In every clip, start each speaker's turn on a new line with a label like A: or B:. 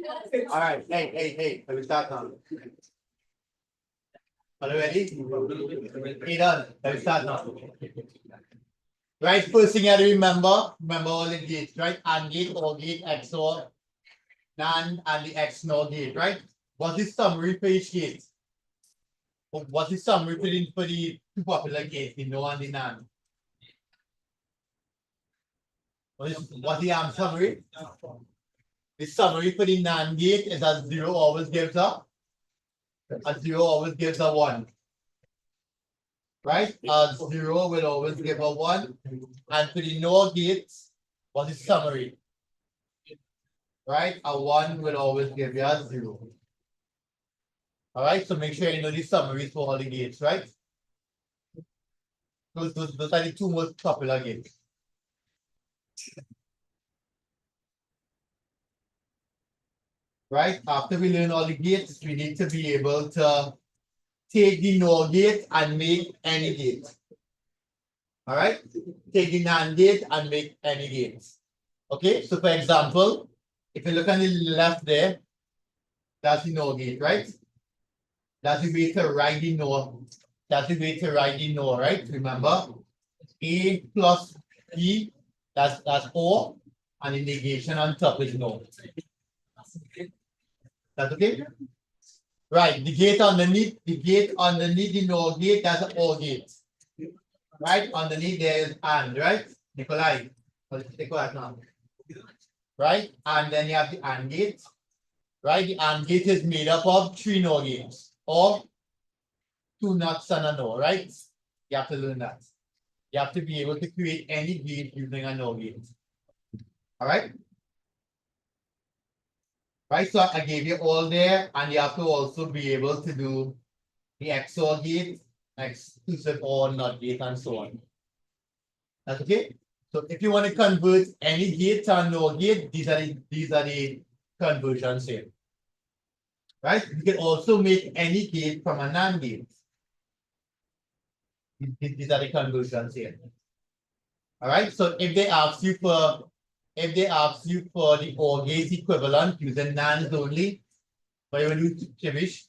A: All right, hey, let me start now. Are you ready? Hey, done. Let me start now. Right, first thing you have to remember all the gates, right? AND gate, OR gate, XOR, NAND, and the XNOR gate, right? What's the summary for each gate? What's the summary for the two popular gates, the NOR and the NAND? What's the summary? The summary for the NAND gate is that 0 always gives a 1. Right? 0 will always give a 1. And for the NOR gates, what's the summary? Right? A 1 will always give you a 0. All right, so make sure you know the summaries for all the gates, right? Those are the two most popular gates. Right? After we learn all the gates, we need to be able to take the NOR gate and make any gate. All right? Take the NAND gate and make any gates. Okay, so for example, if you look on the left there, that's the NOR gate, right? That's the way to write the NOR. That's the way to write the NOR, right? Remember, A plus B, that's O, and the negation on top is NOR. That's okay? Right, the gate underneath the NOR gate, that's an OR gate. Right, underneath there is AND, right? Nikolai, now. Right, and then you have the AND gate. Right, the AND gate is made up of 3 NOR gates, or 2 NOTs and a NOR, right? You have to learn that. You have to be able to create any gate using a NOR gate. All right? Right, so I gave you all there, and you have to also be able to do the XOR gate, exclusive OR, NOT gate, and so on. That's okay? So if you want to convert any gate to a NOR gate, these are the conversions here. Right? You can also make any gate from a NAND gate. These are the conversions here. All right, so if they ask you for the OR gate equivalent using NAND only, what you will do, Shivish?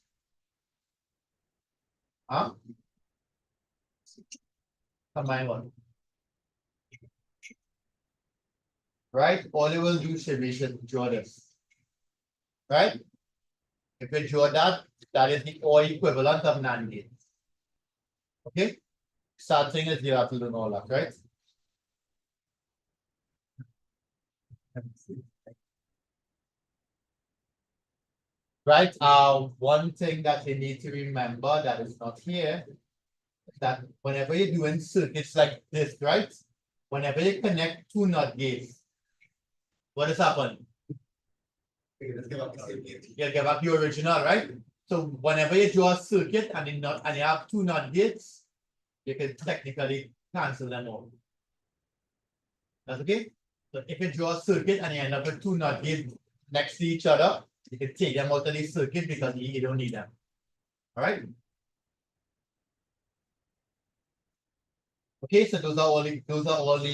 A: Huh? Combine one. Right? All you will do, Shivish, is draw this. Right? If you draw that, that is the OR equivalent of NAND gate. Okay? Starting is you have to learn all that, right? Right. One thing that you need to remember that is not here is that whenever you're doing circuits like this, right? Whenever you connect 2 NOT gates, what has happened? You give up your original, right? So whenever you draw a circuit and you have 2 NOT gates, you can technically cancel them all. That's okay? So if you draw a circuit and you end up with 2 NOT gates next to each other, you can take them out of the circuit because you don't need them. All right. Okay, so those are all the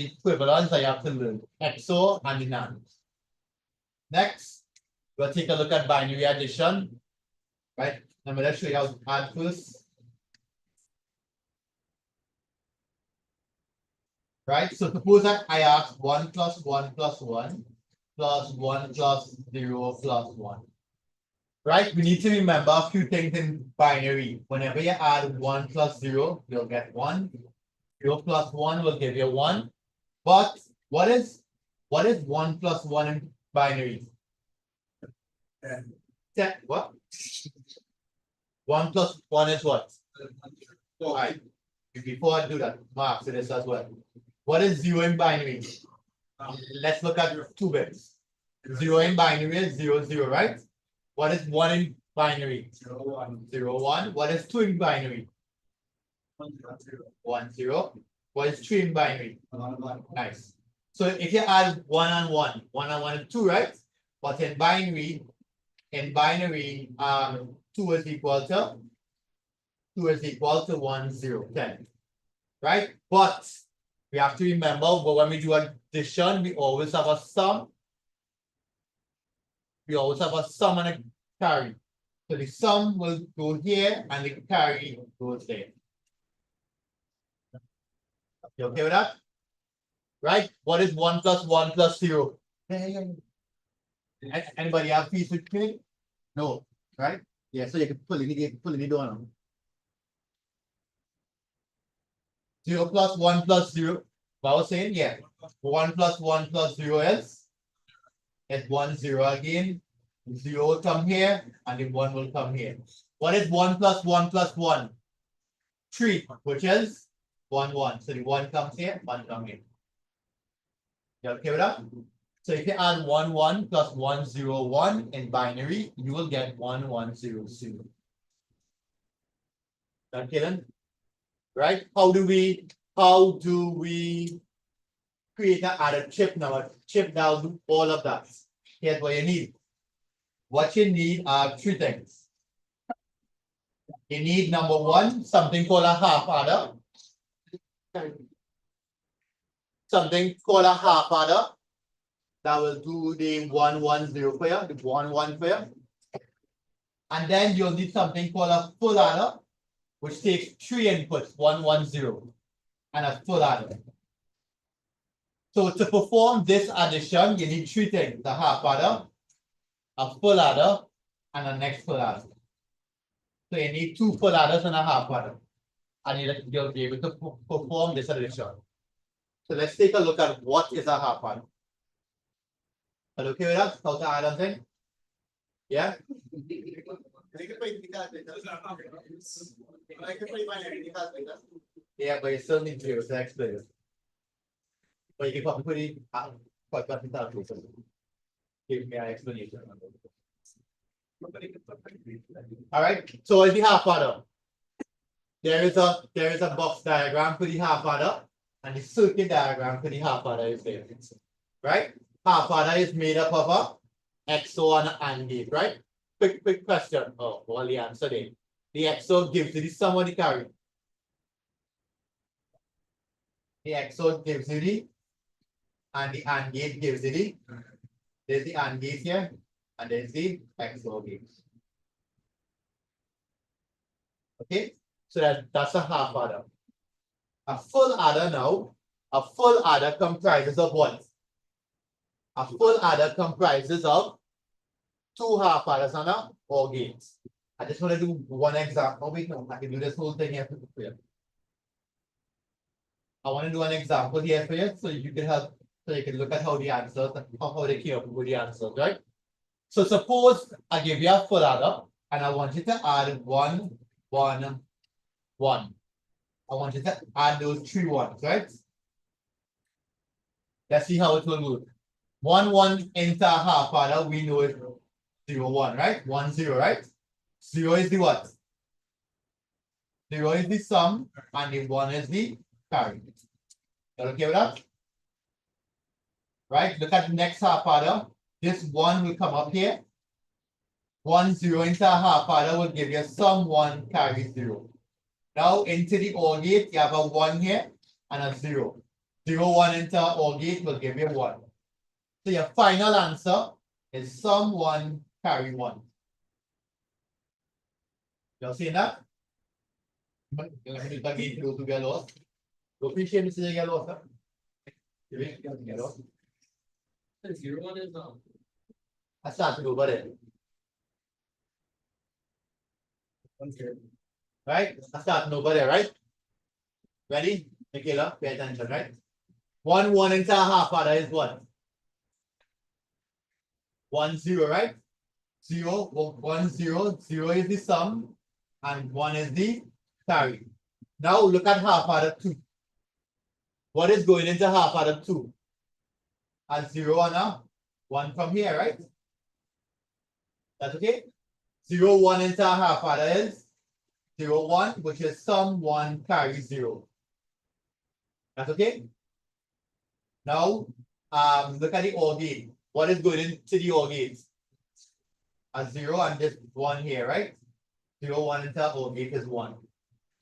A: equivalents I have to learn. XOR and the NAND. Next, we'll take a look at binary addition. Right. I'm going to show you how to add first. Right. So suppose that I ask 1 plus 1 plus 1 plus 1 plus 0 plus 1. Right, we need to remember a few things in binary. Whenever you add 1 plus 0, you'll get 1. 0 plus 1 will give you 1. But what is 1 plus 1 in binary? 10. What? 1 plus 1 is what? All right. Before I do that, mark so this as well. What is 0 in binary? Let's look at 2 bits. 0 in binary is 0, 0, right? What is 1 in binary? 0, 1. 0, 1. What is 2 in binary? 1, 0. What is 3 in binary? 1, 1. Nice. So if you add 1 and 1, 1 and 1 is 2, right? But in binary, 2 is equal to 1, 0, 10. Right? But we have to remember when we do addition, we always have a sum. we always have a sum and a carry. So the sum will go here and the carry goes there. You okay with that? Right? What is 1 plus 1 plus 0? Anybody have piece with me? No, right? Yeah, so you can pull it down. 0 plus 1 plus 0. What I was saying, yeah. 1 plus 1 plus 0 is 1, 0 again. 0 will come here and the 1 will come here. What is 1 plus 1 plus 1? 3, which is 1, 1. So the 1 comes here, 1 comes here. You okay with that? So if you add 1, 1 plus 1, 0, 1 in binary, you will get 1, 1, 0, 0. Okay then? Right? How do we create an added chip now? A chip now do all of that. Here's what you need. What you need are 3 things. You need number 1, something called a half adder. Something called a half adder that will do the 1, 1, 0 for you, the 1, 1 for you. And then you'll need something called a full adder, which takes 3 inputs, 1, 1, 0, and a full adder. So to perform this addition, you need 3 things: the half adder, a full adder, and a next full adder. So you need 2 full adders and a half adder. And you'll be able to perform this addition. So let's take a look at what is a half adder. Are you okay with that? How to add something? Yeah? Yeah, but you still need to explain it. But you can probably put it give me an explanation. All right. So what is the half adder? There is a box diagram for the half adder, and the circuit diagram for the half adder is there. Right? Half adder is made up of a XOR and an AND gate, right? Quick question. Oh, well, the answer there. The XOR gives you the sum of the carry. The XOR gives you the, and the AND gate gives you the. There's the AND gate here, and there's the XOR gate. Okay, so that's a half adder. A full adder now. A full adder comprises of what? A full adder comprises of 2 half adders and a OR gate. I just want to do one example. Oh, wait, no, I can do this whole thing here for you. I want to do an example here for you so you can help, so you can look at how the answers, how they came up with the answers, right? So suppose I give you a full adder and I want you to add 1, 1, 1. I want you to add those 3 ones, right? Let's see how it will move. 1, 1 into a half adder, we know it 0, 1, right? 1, 0, right? 0 is the what? 0 is the sum, and the 1 is the carry. You okay with that? Right? Look at the next half adder. This 1 will come up here. 1, 0 into a half adder will give you sum 1, carry 0. Now into the OR gate, you have a 1 here and a 0. 0, 1 into an OR gate will give you 1. So your final answer is sum 1, carry 1. Y'all seen that? Yung naging to get lost. Go appreciate me saying get lost. Get lost.
B: 0, 1 is
A: I start to go about it. Right? I start to know about it, right? Ready? Michaela, pay attention, right? 1, 1 into a half adder is what? 1, 0, right? 0, 1, 0, 0 is the sum, and 1 is the carry. Now look at half adder 2. What is going into half adder 2? A 0 and a 1 from here, right? That's okay? 0, 1 into a half adder is 0, 1, which is sum 1, carry 0. That's okay? Now, look at the OR gate. What is going into the OR gate? A 0 and this 1 here, right? 0, 1 into OR gate is 1.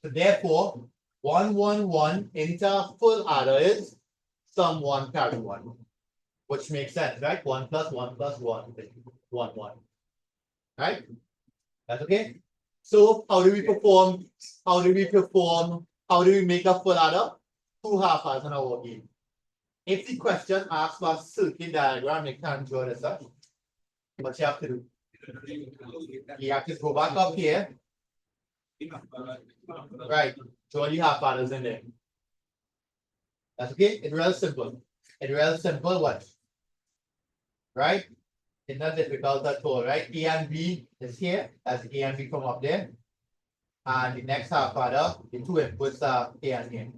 A: So therefore, 1, 1, 1 into full adder is sum 1, carry 1. Which makes sense, right? 1 plus 1 plus 1. 1, 1. Right? That's okay. So how do we perform? How do we make a full adder? 2 half adder in our game. If the question asks for a circuit diagram, you can't draw this up. What you have to do? You have to go back up here. Right. Draw the half adders in there. That's okay. It's real simple. It's real simple. What? Right? It's not difficult at all, right? A and B is here. That's A and B from up there. And the next half adder, the two inputs are A and B.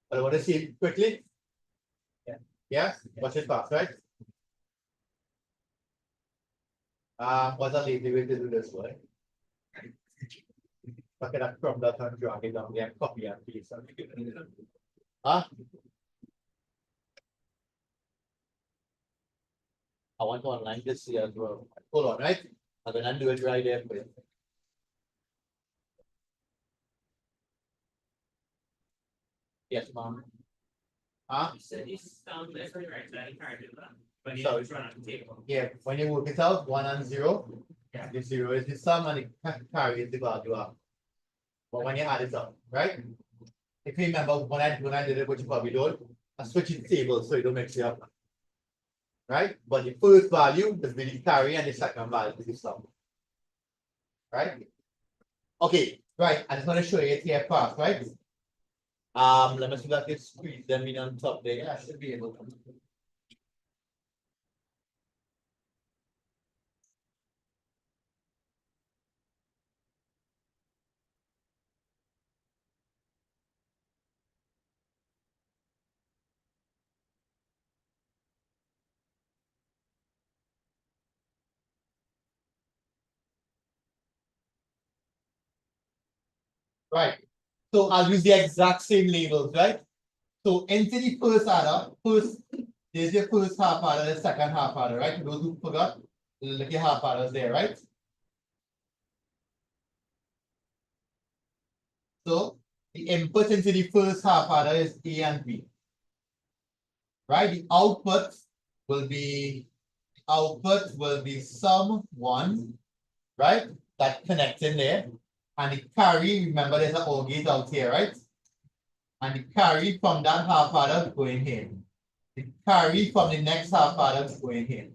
A: But I want to see it quickly. Yeah. Yeah? Watch it fast, right? What's a lazy way to do this one? Look at that from that and drag it down there, copy and paste. Huh? I want to online this here as well. Hold on, right? I'm gonna do it right there for you. Yes, ma'am. Huh?
B: You said you sound different, right? That you can't do that. But you
A: So-
B: always run on the table.
A: Yeah, when you work it out, 1 and 0.
B: Yeah.
A: The 0 is the sum and the carry is the value up. But when you add it up, right? If you remember when I did it, which you probably don't, I switched the table so you don't mix it up. Right? But the first value is the carry and the second value is the sum. Right? Okay, right. I just want to show you it here fast, right? Let me see if I can squeeze them in on top there. I should be able to. Right. So I'll use the exact same labels, right? So into the first adder, there's your first half adder, the second half adder, right? For those who forgot, look at half adders there, right? So the input into the first half adder is A and B. Right? The output will be sum 1, right? That connects in there. And the carry, remember there's an OR gate out here, right? And the carry from that half adder going here. The carry from the next half adder going here.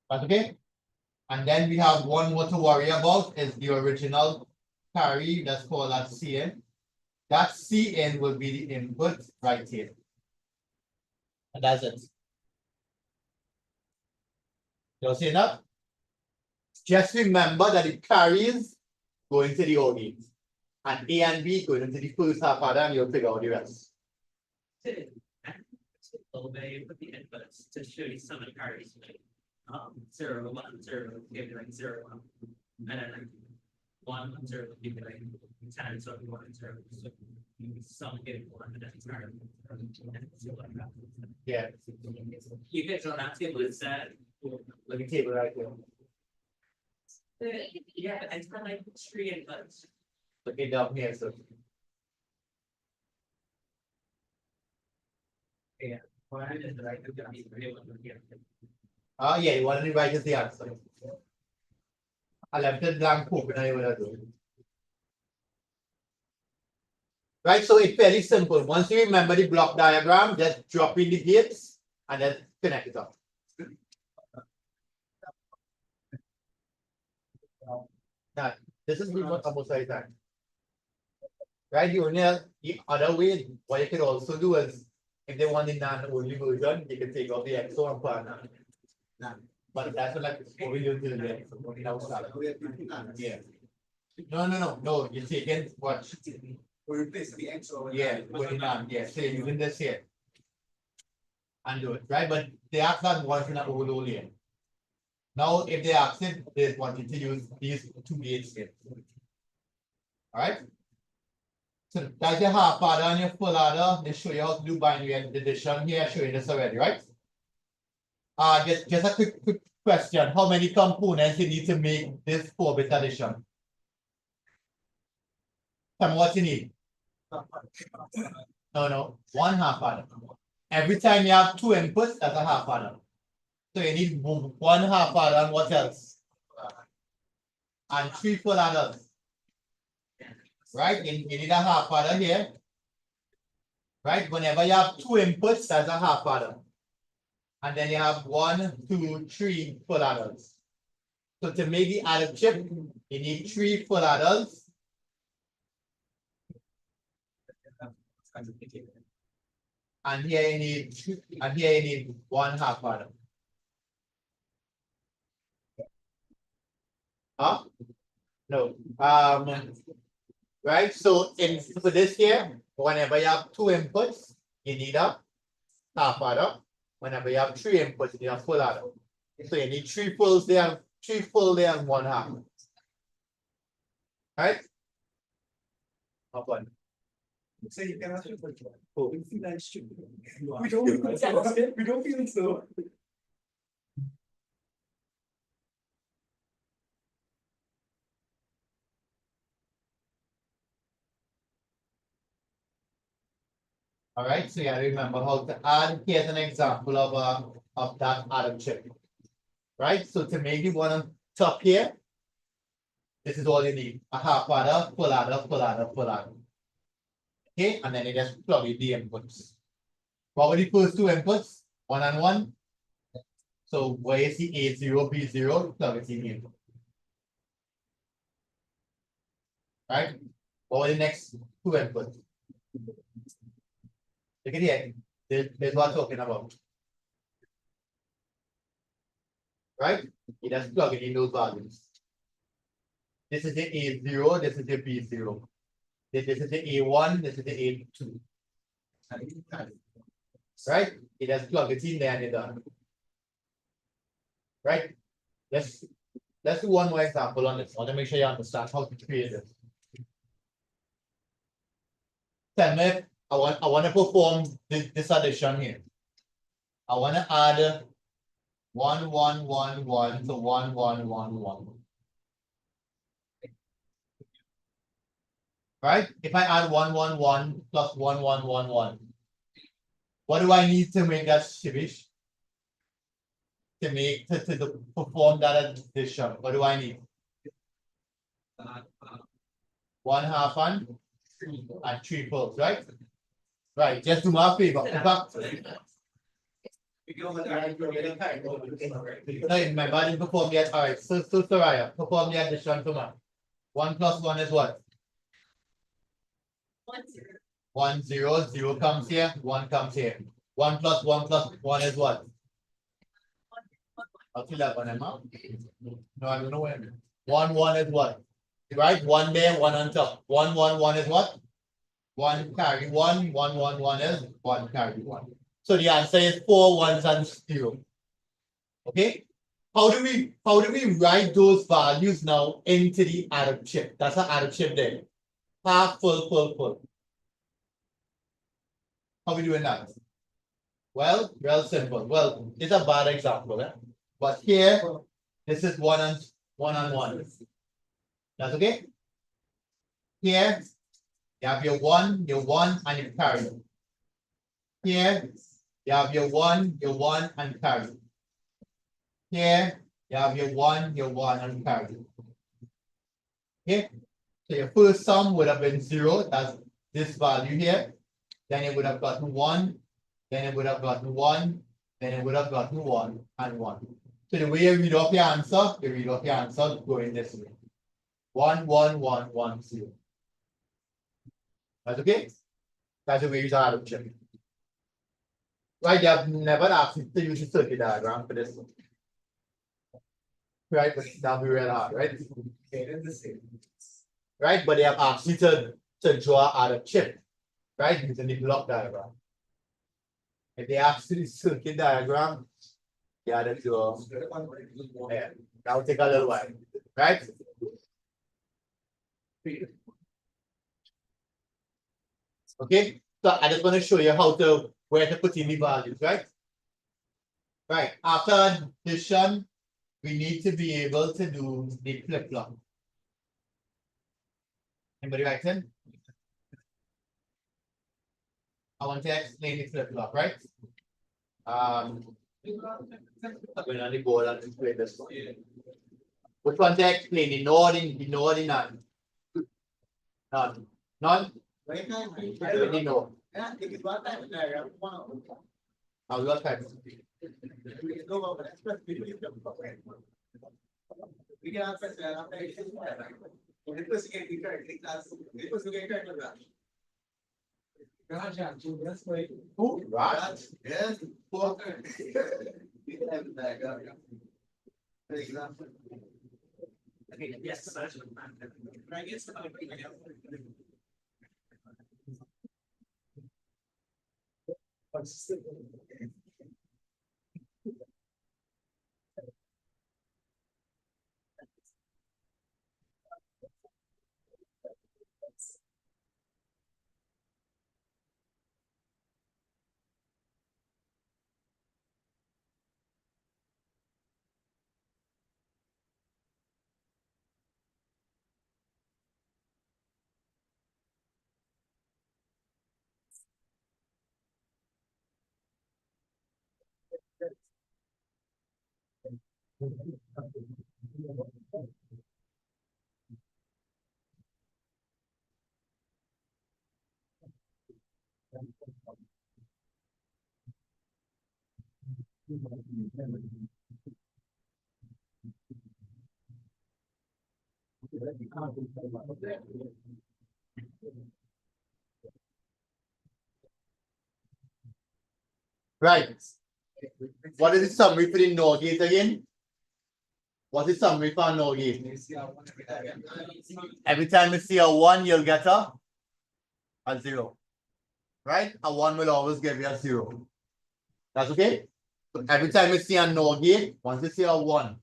A: That's okay? And then we have one more to worry about is the original carry, that's called that Cn. That Cn will be the input right here. And that's it. You see that? Just remember that it carries going to the OR gate. And A and B going into the first half adder and you'll figure out the rest.
B: A little bit, put the inputs to show you some of the cards. Like, 0, 1, 0, give you like 0, 1. And then like 1, 1, 0, give you like 10, so 1, 0. So some getting 1, and then it's hard.
A: Yeah.
B: You guys on that table, it's that.
A: Look at table right here.
B: Yeah, it's got like 3 inputs.
A: Look it down here, so.
B: Why is it like the here?
A: Yeah, you want to write is the answer. I left it blank open, I will do. Right, so it's fairly simple. Once you remember the block diagram, just drop in the gates and then connect it up. Now, this is what almost like that. Right, the other way, what you could also do is, if they want the NaN-only version, you can take off the EXO and put a NaN. But that's what like what we do till the yeah. No. You're taking what?
C: We replace the EXO.
A: Yeah, put it on. Yeah, so you're using this here. And do it, right? But they ask that once in a overload lane. Now, if they ask it, they want you to use these 2 gates here. Alright? So that's your half adder and your full adder. They show you how to do binary addition here. I show you this already, right? Just a quick Question, how many components you need to make this 4-bit addition? Tell me what you need. No, 1 half adder. Every time you have 2 inputs, that's a half adder. So you need 1 half adder and what else? And 3 full adders. Right? You need a half adder here. Right? Whenever you have 2 inputs, that's a half adder. And then you have 1, 2, 3 full adders. So to make the adder chip, you need 3 full adders. And here you need 1 half adder. Huh? No. Right. So for this here, whenever you have 2 inputs, you need a half adder. Whenever you have 3 inputs, you need a full adder. So you need 3 fulls there, 3 full there, and 1 half. Right? Up one.
C: So you can ask your question.
A: Cool.
C: We feel like stupid. We don't feel so.
A: All right, so you gotta remember how to add. Here's an example of that adder chip. Right, so to make the one on top here, this is all you need: a half adder, full adder, full adder, full adder. Okay, and then you just plug in the inputs. What were the first 2 inputs? 1 and 1. So where you see A0, B0, plug it in here. Right? What were the next 2 inputs? Look at here. There's what I'm talking about. Right? You just plug it in those values. This is the A0, this is the B0. This is the A1, this is the A2. Right? You just plug it in there and you're done. Right? Let's do one more example on this. I want to make sure you understand how to create this. Tell me, I want to perform this addition here. I want to add 1, 1, 1, 1 to 1, 1, 1, 1. Right? If I add 1, 1, 1 plus 1, 1, 1, 1, what do I need to make that shivish? To perform that addition? What do I need? 1 half and 3 fulls, right? Right, just do my favor. In fact, no, my body perform yet. All right, so Soraya, perform the addition for me. 1 plus 1 is what? 1, 0, 0 comes here, 1 comes here. 1 plus 1 is what? I'll fill that one, Emma. No, I don't know where. 1, 1 is what? Right? 1 there, 1 on top. 1, 1, 1 is what? 1 carry 1, 1, 1, 1 is 1 carry 1. So the answer is 4 ones and 0. Okay? How do we write those values now into the adder chip? That's an adder chip there. Half, full, full, full. How are we doing that? Well, real simple. Well, it's a bad example, eh? But here, this is 1 and 1. That's okay? Here, you have your 1, and you carry. Here, you have your 1, and carry. Here, you have your 1, and carry. Okay? So your first sum would have been 0, that's this value here. Then it would have gotten 1, then it would have gotten 1, then it would have gotten 1 and 1. So the way you read off your answer, going this way. 1, 1, 1, 1, 0. That's okay? That's the way you start out chip. Right, they have never asked you to use the circuit diagram for this one. Right, but that'll be real hard, right? Right, but they have asked you to draw out a chip, right, using the block diagram. If they ask you the circuit diagram, you have to draw. Yeah, that will take a little while, right? Okay, so I just want to show you where to put in the values, right? Right, after addition, we need to be able to do the flip-flop. Anybody write in? I want to explain the flip-flop, right? When on the board and explain this one. Which one to explain? The node in none. None. None? The node. I'll look at it. Who? Raj?
C: Yes.
B: Yes.
A: Right. What is the summary for the NOR gate again? What is summary for a NOR gate? Every time you see a 1, you'll get a 0. Right? A 1 will always give you a 0. That's okay? So every time you see a NOR gate, once you see a 1,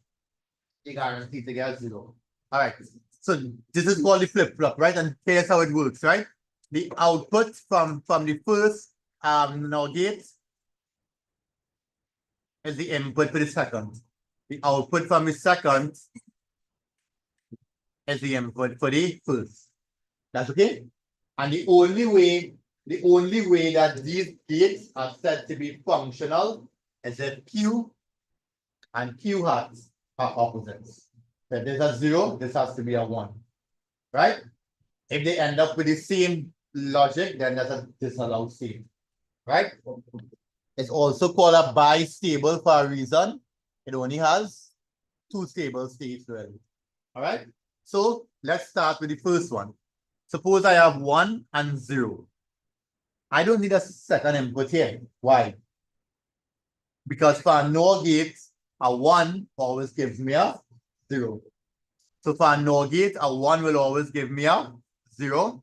A: you guarantee to get a 0. All right. So this is called the flip-flop, right? And here's how it works, right? The output from the first NOR gate is the input for the second. The output from the second is the input for the first. That's okay? And the only way that these gates are said to be functional is if Q and Q hat are opposites. So if there's a 0, this has to be a 1. Right? If they end up with the same logic, then that's a disallowed state. Right? It's also called a bistable for a reason. It only has 2 stable states really. All right. So let's start with the first one. Suppose I have 1 and 0. I don't need a second input here. Why? Because for a NOR gate, a 1 always gives me a 0. So for a NOR gate, a 1 will always give me a 0.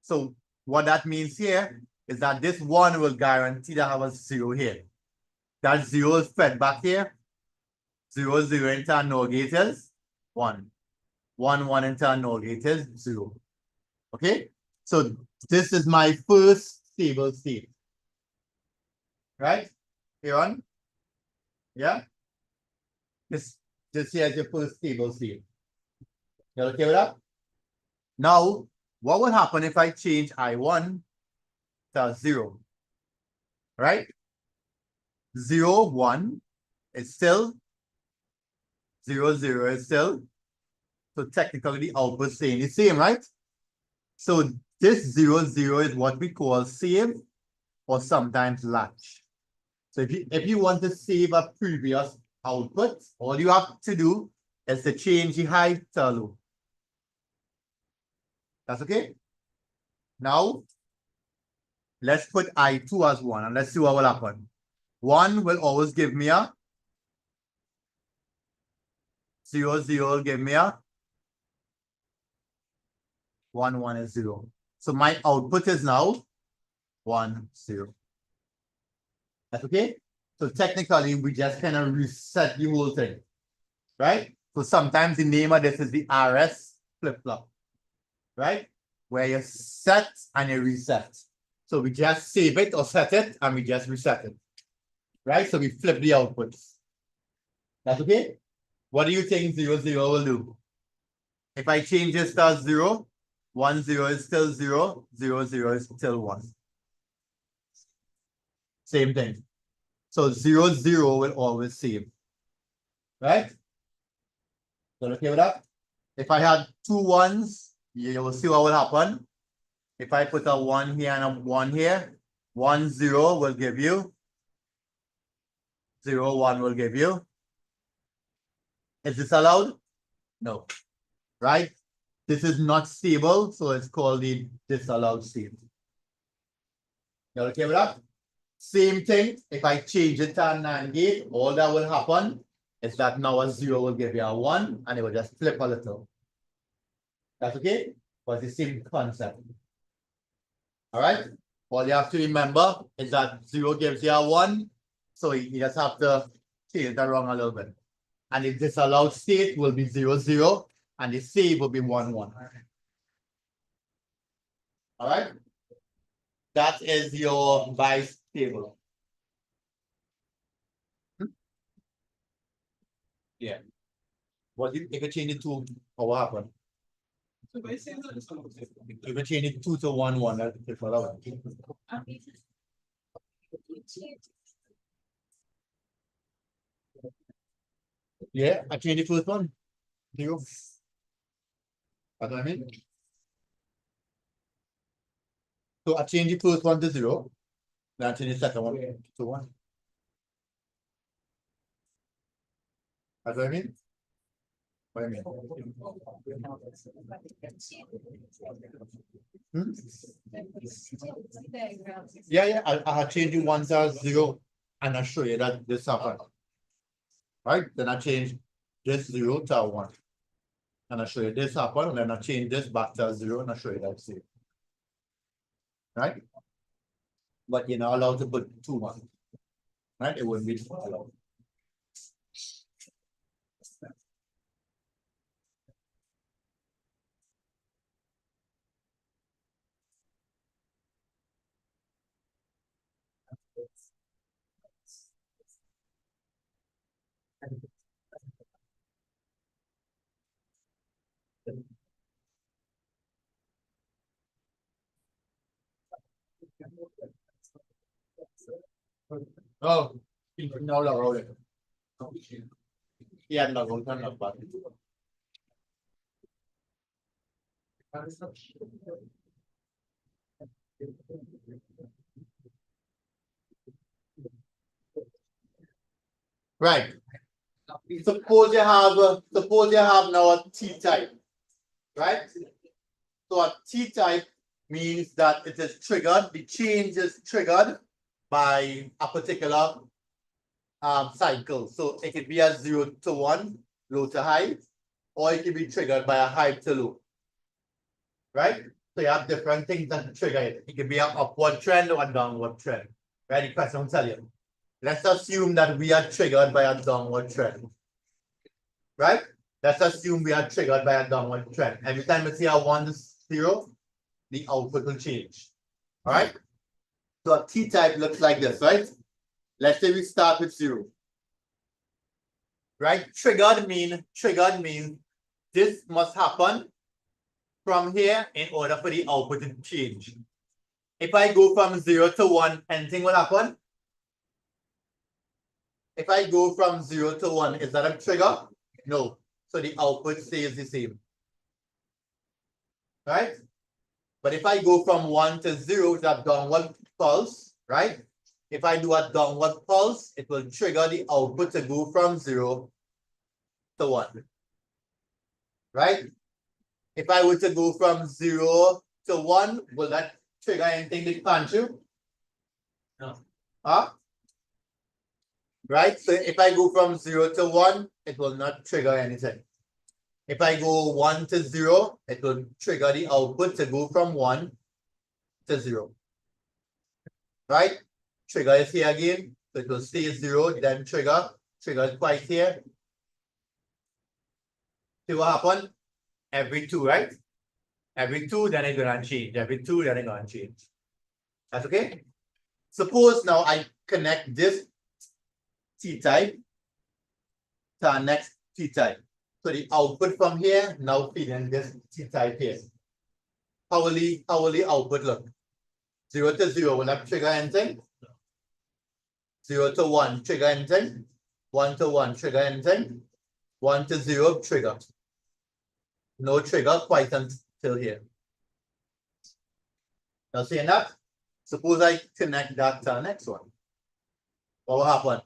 A: So what that means here is that this 1 will guarantee that I have a 0 here. That 0 is fed back here. 0, 0 into a NOR gate is 1. 1, 1 into a NOR gate is 0. Okay? So this is my first stable state. Right? Here on? Yeah? This here is your first stable state. You okay with that? Now, what would happen if I change I1 to 0? Right? 0, 1 is still 0, 0 is still. So technically the output staying the same, right? So this 0, 0 is what we call save or sometimes latch. So if you want to save a previous output, all you have to do is to change the high to low. That's okay? Now, let's put I2 as 1 and let's see what will happen. 1 will always give me a 0, 0 will give me a 1, 1 is 0. So my output is now 1, 0. That's okay? So technically, we just kind of reset the whole thing, right? So sometimes the name of this is the RS flip-flop, right? Where you set and you reset. So we just save it or set it and we just reset it, right? So we flip the outputs. That's okay? What do you think 0, 0 will do? If I change this to 0, 1, 0 is still 0, 0, 0 is still 1. Same thing. So 0, 0 will always save. Right? So okay with that? If I had 2 1s, you will see what will happen. If I put a 1 here and a 1 here, 1, 0 will give you 0, 1 will give you. Is this allowed? No. Right? This is not stable, so it's called the disallowed state. You okay with that? Same thing, if I change it to a NAND gate, all that will happen is that now a 0 will give you a 1 and it will just flip a little. That's okay? But the same concept. All right? All you have to remember is that 0 gives you a 1, so you just have to change it around a little bit. And the disallowed state will be 0, 0, and the save will be 1, 1. All right? That is your vice table. Yeah. What if you change it to what happened? If you change it 2 to 1, 1, that's the one. Yeah, I changed the first one. 0. That's what I mean. So I changed the first one to 0. Then I change the second one to 1. That's what I mean. What I mean. Hmm? Yeah, I had changed the 1 to 0, and I'll show you that this happened. Right? Then I change this 0 to 1. And I'll show you this happen, and then I change this back to 0, and I'll show you that same. Right? But you're not allowed to put 2 1. Right? It wouldn't be allowed. Oh, no, no, yeah, no, no, but. Right. Suppose you have now a T type, right? So a T type means that it is triggered, the change is triggered by a particular cycle. So it could be a 0 to 1, low to high, or it could be triggered by a high to low. Right? So you have different things that trigger it. It could be an upward trend or a downward trend. Right? The question will tell you. Let's assume that we are triggered by a downward trend. Right? Let's assume we are triggered by a downward trend. Every time you see a 1 to 0, the output will change. All right? So a T type looks like this, right? Let's say we start with 0. Right? Triggered means this must happen from here in order for the output to change. If I go from 0 to 1, anything will happen? If I go from 0 to 1, is that a trigger? No. So the output stays the same. Right? But if I go from 1 to 0, that downward pulse, right? If I do a downward pulse, it will trigger the output to go from 0 to 1. Right? If I were to go from 0 to 1, will that trigger anything that can't you?
B: No.
A: Huh? Right? So if I go from 0 to 1, it will not trigger anything. If I go 1 to 0, it will trigger the output to go from 1 to 0. Right? Trigger is here again, so it will stay 0, then trigger is twice here. See what happened? Every 2, right? Every 2, then it's gonna change. Every 2, then it's gonna change. That's okay? Suppose now I connect this T type to our next T-type. So the output from here now feeding this T-type here. How will the output look? 0 to 0 will that trigger anything? 0 to 1 trigger anything? 1 to 1 trigger anything? 1 to 0 trigger. No trigger quite until here. Now seeing that, suppose I connect that to the next one. What will happen?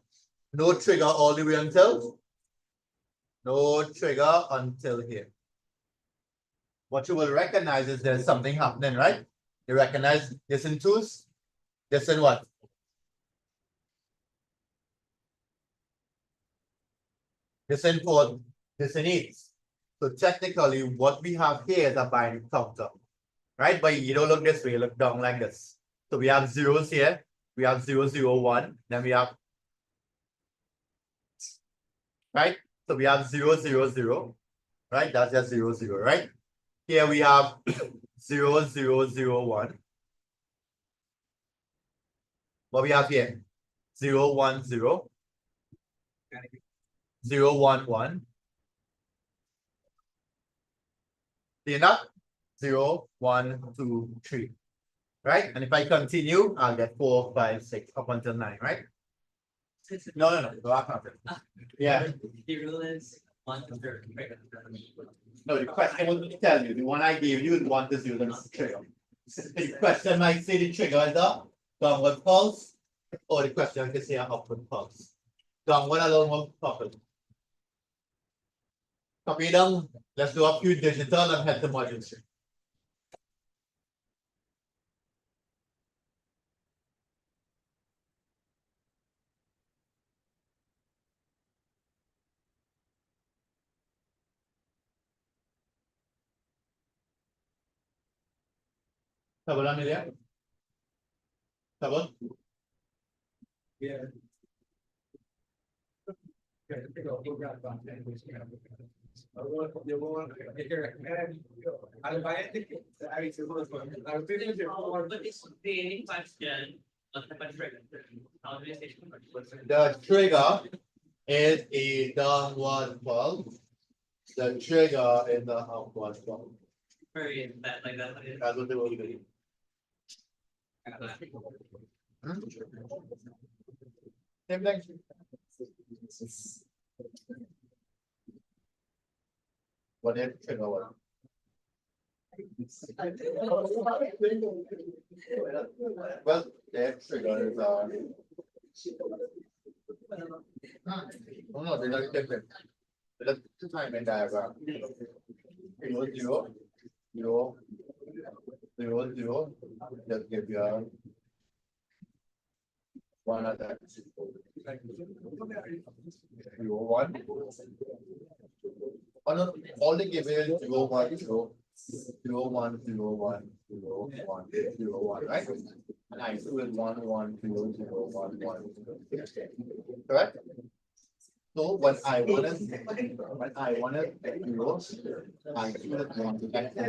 A: No trigger all the way until? No trigger until here. What you will recognize is there's something happening, right? You recognize this in twos, this in what? This in four, this in eights. So technically what we have here is a binary counter, right? But you don't look this way, you look down like this. So we have zeros here, we have 0, 0, 1, then we have, right? So we have 0, 0, 0, right? That's just 0, 0, right? Here we have 0, 0, 0, 1. What we have here? 0, 1, 0. 0, 1, 1. See that? 0, 1, 2, 3. Right? And if I continue, I'll get 4, 5, 6 up until 9, right? No. That's not it. Yeah.
B: The rule is 1 to 0.
A: No, the question was to tell you. The one I gave you is 1 to 0, that's the trigger. The question might say the trigger is a downward pulse, or the question can say an upward pulse. Downward alone will couple. Copy them. Let's do a few digital and head to module 3. Sabon, Amelia? Sabon?
C: Yeah.
B: But it's the question of the trigger.
A: The trigger is a downward pulse. The trigger is the upward pulse.
B: Very that like that.
A: That's what they will do. Same thing. What if trigger one? Well, their trigger is oh no, they're not different. That's the timing diagram. 0, 0, 0, 0, 0, just give you one attack. 0, 1. Oh no, all they give you is 0, 1, 0, 0, 1, 0, 1, 0, 1, 0, 1, right? And I do it 1, 1, 0, 0, 1, 1, 0. Correct? So when I want it 0, I do it 1 to get 1.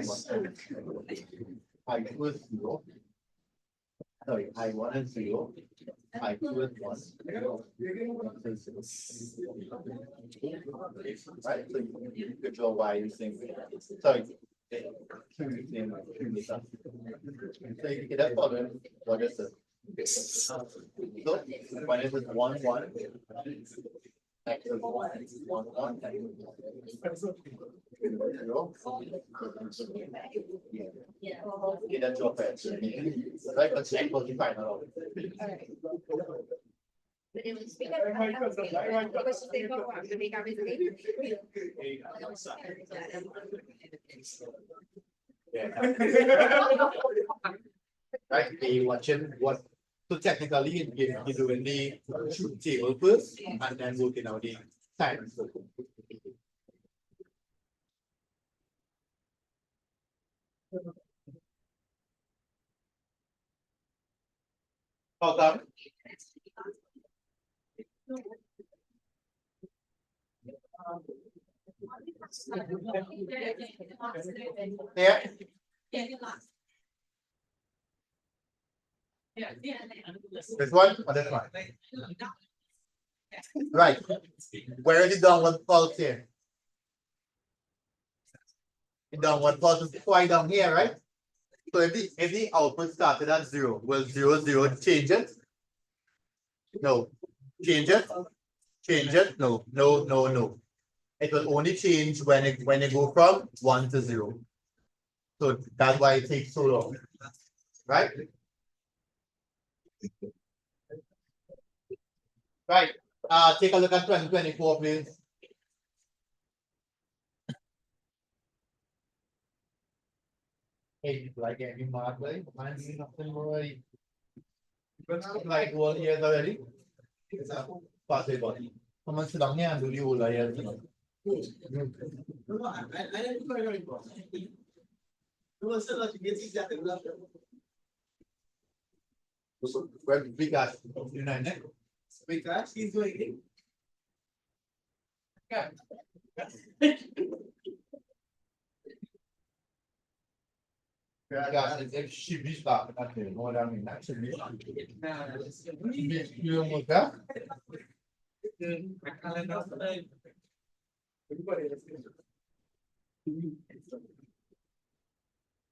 A: I do it 0. Sorry, I want it 0. I do it 1. Right? So you control why you think. Sorry. So you get that problem. What is it? So when it is 1, 1. X is 1, 1, 1. Okay, that's your patch. Right, let's check what you find out. Right, be watching what. So technically, you're doing the truth table first, and then working out the time. How come? Yeah. This one or this one? Right. Where is the downward pulse here? downward pulse is quite down here, right? So if the output started at 0, will 0 change it? No. Change it? Change it? No, no, no, no. It will only change when it go from 1 to 0. So that's why it takes so long. Right? Right. Take a look at 2024, please. Hey, like any mark, right? Mine is nothing more. Like 1 years already. It's a possible. Someone sit down here and do the whole year.
C: No, I didn't go very well. You will still have to get exactly what
A: Where big guys, you know,
C: because he's doing it.
A: yeah. Yeah, if she be stopped, that's it. What I mean, that should be. You don't look up?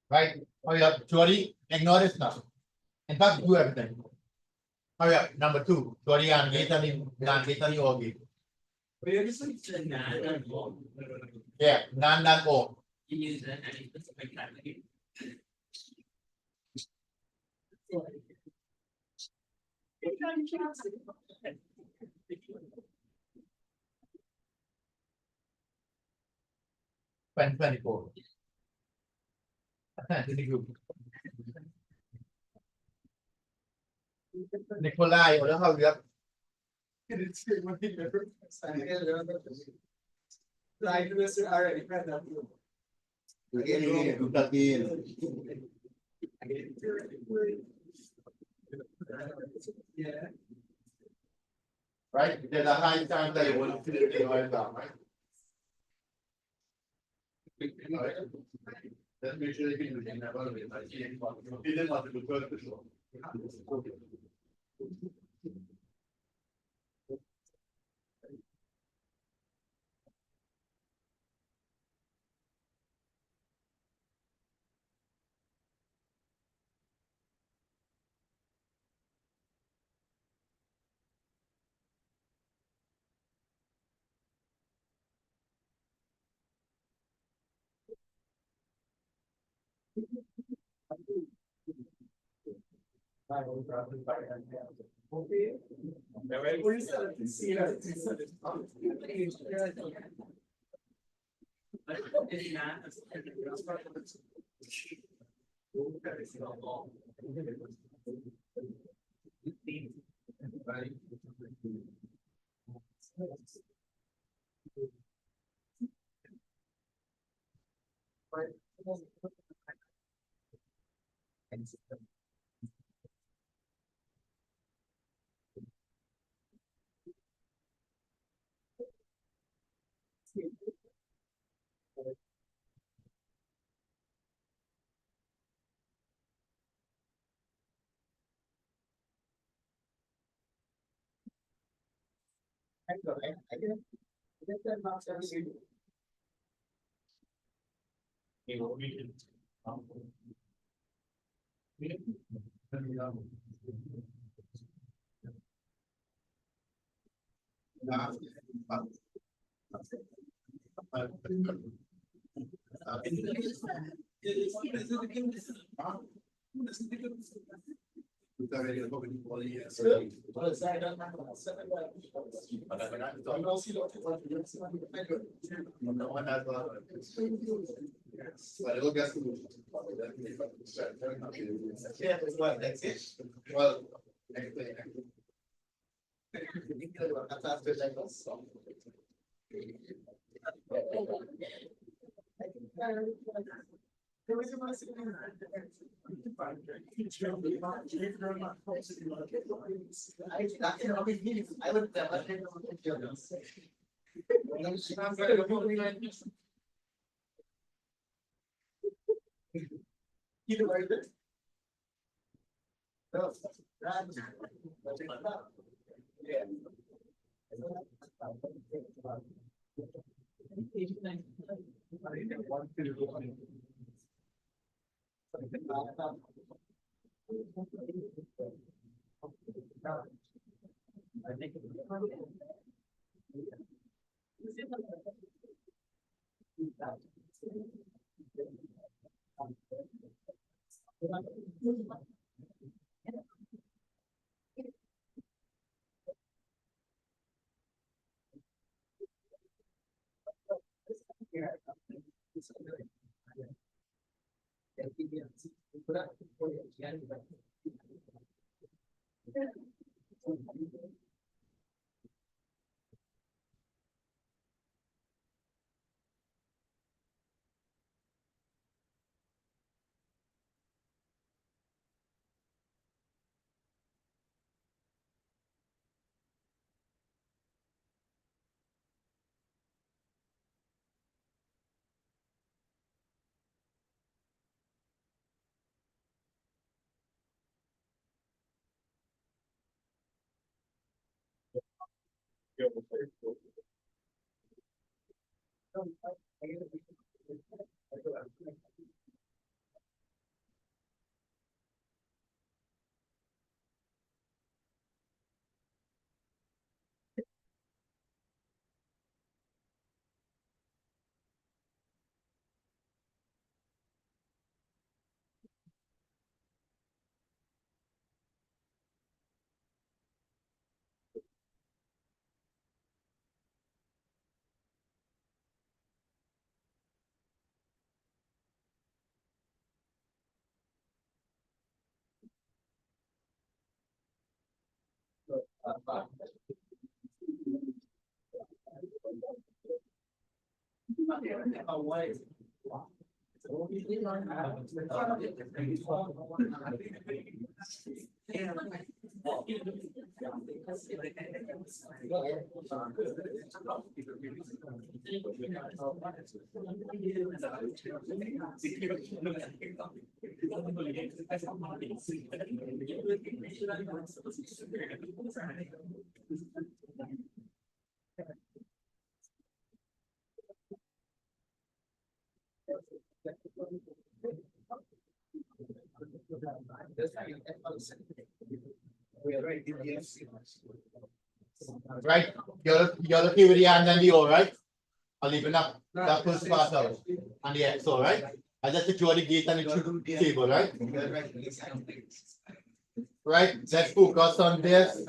A: Right? Oh yeah, Jody, ignore this now. In fact, do everything. Oh yeah, number 2, Jody and Gaitani Ogi. Yeah, Nan O.
B: You use it any specific time of year.
A: Pen 24. Nikolai, or how you have
C: Like this already. Yeah.
A: right? There's a high chance that you will fill the oil down, right? Alright. Let's make sure you can do it. You didn't want to do first for sure.
B: But it's not. Well,
A: Right, you're okay with the and then the O, right? I'll leave it up, that first part out, and the XO, right? I just secure the gate and the truth table, right? Right, let's focus on this.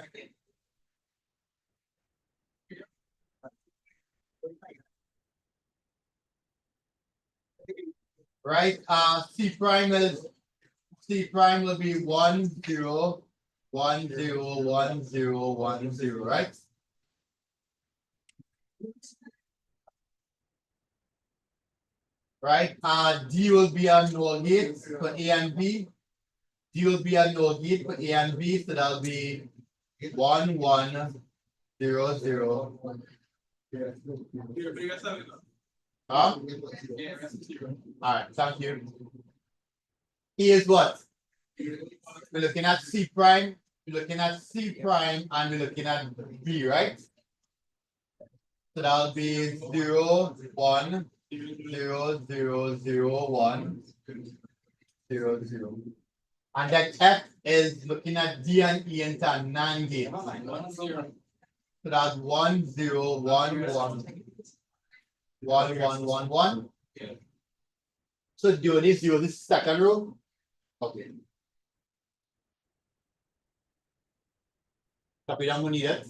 A: Right, C prime will be 1 0 1 0 1 0 1 0, right? Right, D will be a NOR gate for A and B. D will be a NOR gate for A and B, so that'll be 1 1 0 0. Huh? Alright, thank you. E is what? We're looking at C prime, we're looking at C prime, and we're looking at B, right? So that'll be 0 1 0 0 0 1 0 0. And that F is looking at D and E into a NAND gate. So that's 1 0 1 1 1 1 1 1. So do this second row. Okay. Tapi yang need it.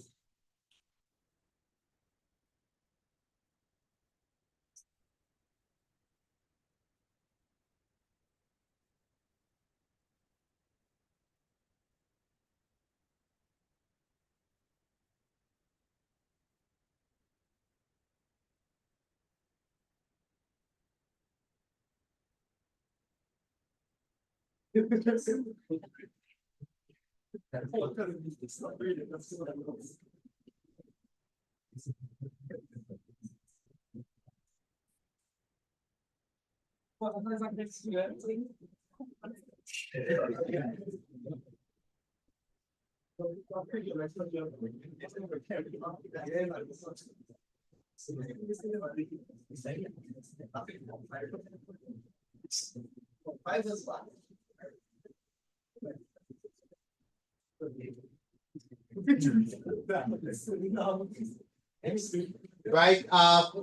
C: Five is fine.
A: Right,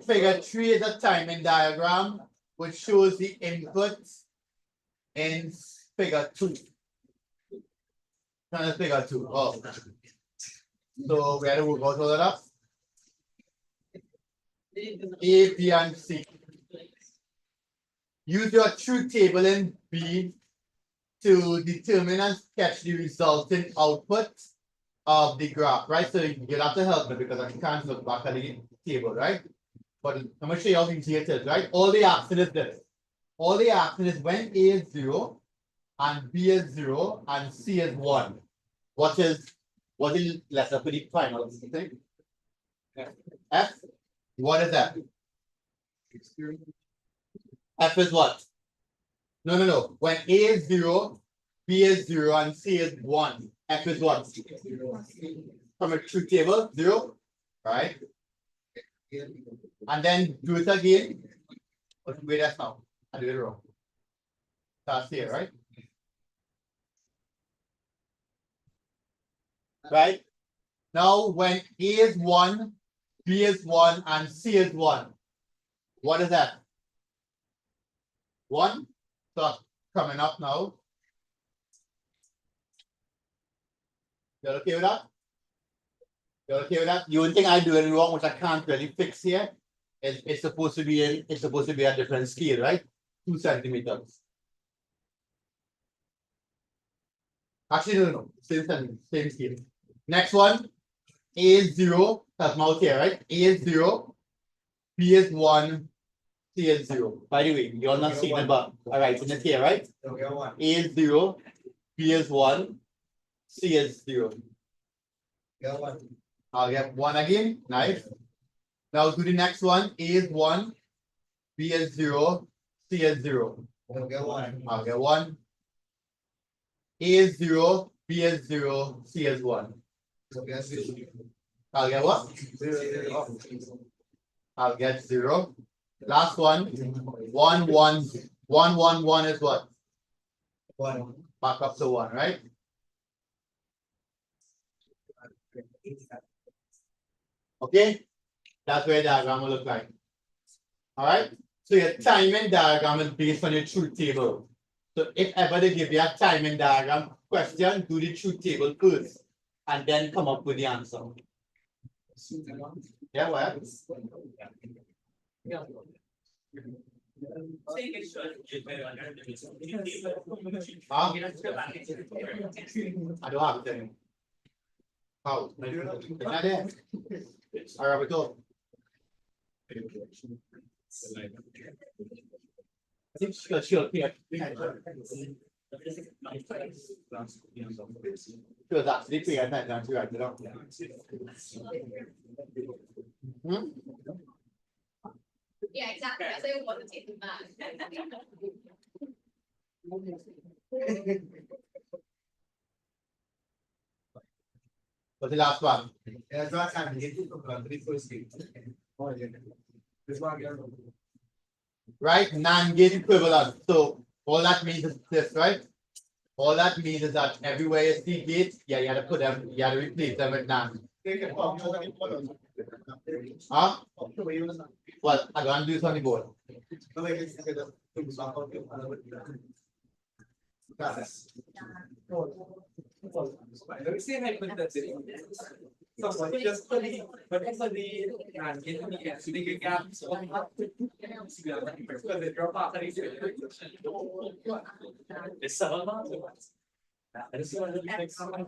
A: figure 3 is a timing diagram which shows the input in figure 2. Not figure 2. Oh. So we had to work out all of that. A, B, and C. Use your truth table in B to determine and sketch the resulting output of the graph, right? So you'll have to help me because I can't look back at the table, right? But I'm gonna show you how easy it is, right? All the action is this. All the action is when A is 0 and B is 0 and C is 1. What is let's put the final thing? F? What is that? F is what? No. When A is 0, B is 0, and C is 1. F is what? From a truth table, 0, right? And then do it again. Wait, that's now. I did it wrong. That's here, right? Right? Now, when A is 1, B is 1, and C is 1, what is that? 1. So coming up now. You're okay with that? You're okay with that? The only thing I do it wrong, which I can't really fix here, is it's supposed to be a different scale, right? 2 centimeters. Actually, no. Same scale. Next one. A is 0. That's my out here, right? A is 0. B is 1. C is 0. By the way, you're not seeing it, but all right, in it here, right? A is 0. B is 1. C is 0. I'll get 1 again. Nice. Now do the next one. A is 1. B is 0. C is 0. I'll get 1. A is 0. B is 0. C is 1. I'll get what? I'll get 0. Last one. 1, 1. 1, 1, 1 is what? 1. Back up to 1, right? Okay, that's where the diagram will look like. All right, so your timing diagram is based on your truth table. So if ever they give you a timing diagram question, do the truth table first and then come up with the answer. Yeah, what? Huh? I don't have it. How? It's not there. All right, we go. I think she'll appear. She was actually clear at that time, right?
D: Yeah, exactly. I say we want to take them back.
A: What's the last one? Right, non-gate equivalent. So all that means is this, right? All that means is that everywhere you see gates, yeah, you gotta put them, you gotta replace them with non. Huh? Well, I'm gonna do something more.
B: Let me see if I put that in. Someone just put it, but it's like the gap. So the drop off. It's so I just want to make someone.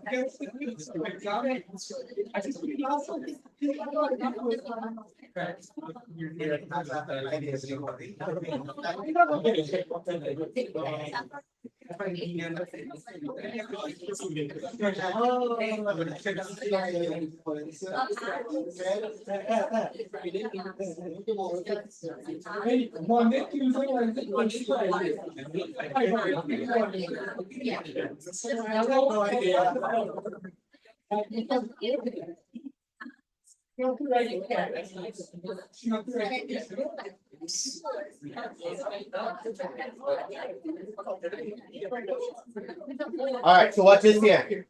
A: Alright, so watch this here.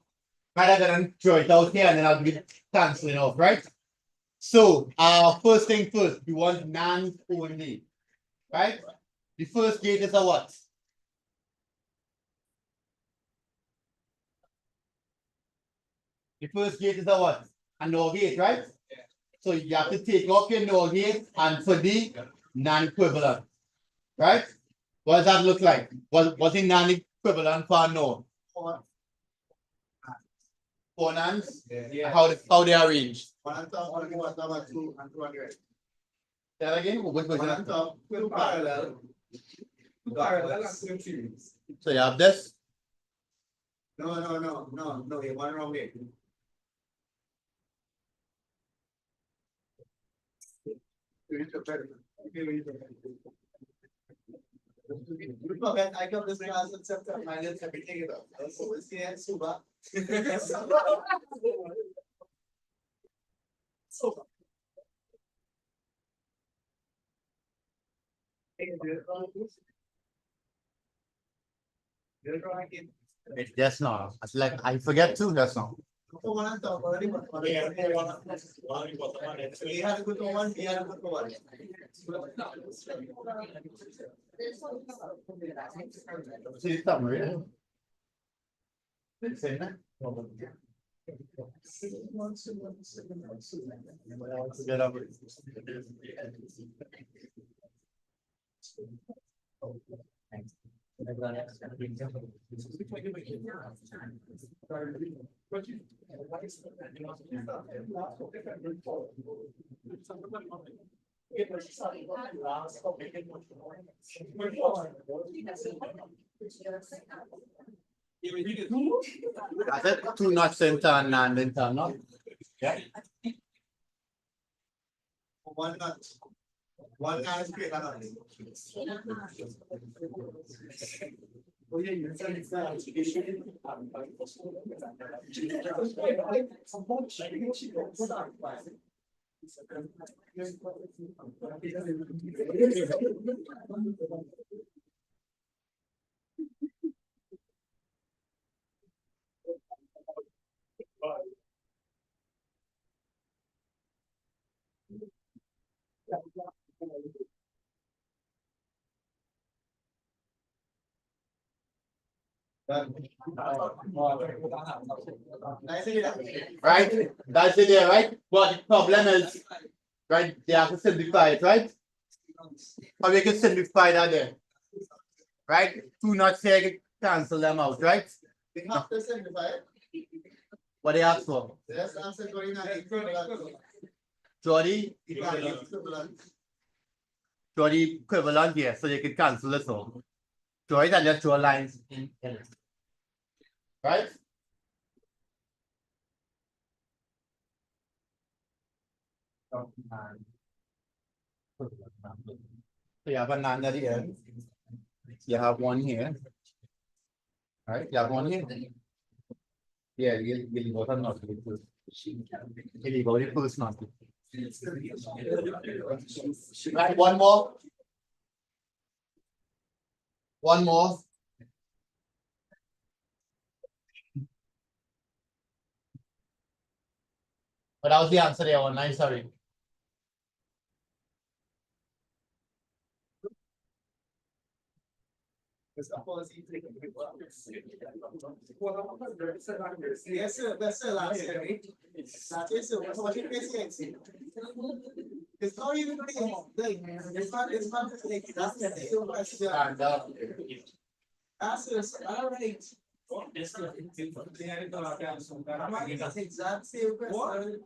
A: I'm gonna draw it out here and then I'll be canceling off, right? So, first thing first, we want NAND only, right? The first gate is a what? The first gate is a what? A NOR gate, right? So you have to take off your NOR gate and put the non-equivalent, right? What does that look like? What's the non-equivalent for NOR? Four nans?
C: Yeah.
A: How they arranged?
C: One on top, one on top, two and 200.
A: Say that again? Which
C: One
A: version?
C: on top, two parallel. Two parallel and two series.
A: So you have this.
C: No, you want wrong way. Look, I got this class in September, I didn't everything it up. So it's the end, Suba. So.
A: It's just now. It's like I forget too just now.
C: One on top, already, but one. He had a good one, he had a good one.
A: See summary. Same that? Get up. I said 2 notch center and internal. Yeah.
C: One nut. One nut is great, nut. Oh, yeah, you're saying it's not.
A: Right? That's it there, right? But the problem is, right, they have to simplify it, right? How we can simplify that there? Right? 2 notch here, cancel them out, right?
C: They have to simplify it.
A: What they ask for?
C: Let's answer going on.
A: Jody?
C: Equivalent.
A: Jody equivalent here, so they can cancel this off. Draw it and just draw lines in it. Right? So you have a NAND at the end. You have one here. Right? You have one here. Yeah, you both are not. You leave out the first not. Right, one more. One more. But that was the answer there online, sorry.
C: Yes, sir, that's the last year, right? Yes, sir, what you say? It's not even it's not like that's the question. All right. Exact same question.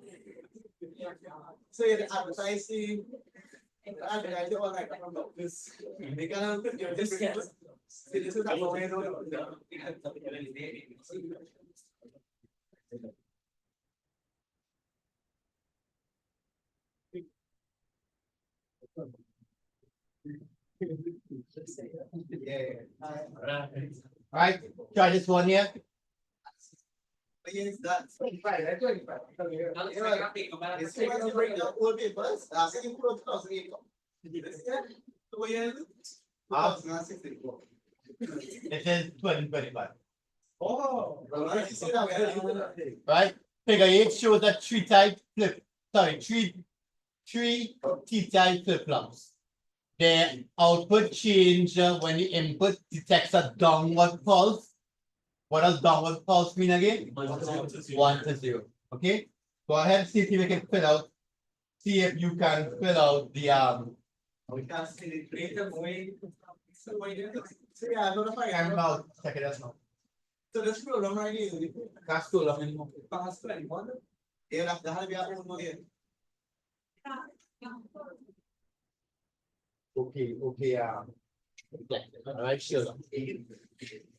C: So you're advertising. I don't like this. They can this is
A: Right, try this one here.
C: Against that.
E: 25, that's 25.
B: I'll just make a big amount of-
C: It's too much to bring up old papers. Last year you put out 2008. This year, 2 years. 2064.
A: It is 2025,
E: Oh.
C: Well, you see that we are-
A: right? Figure 8 shows that three T-type flip-flops. The output change when the input detects a downward pulse. What does downward pulse mean again? 1 to 0. Okay, go ahead and see if you can fill out. See if you can fill out the
C: We can't see the creative way. So what you do? So yeah, I'm gonna find
A: I'm
C: out.
A: out. Check it out now.
C: So this program right here.
A: That's too long anymore.
C: Pass to anyone. Yeah, that's the hard way out here.
A: Okay, alright, Sherlock.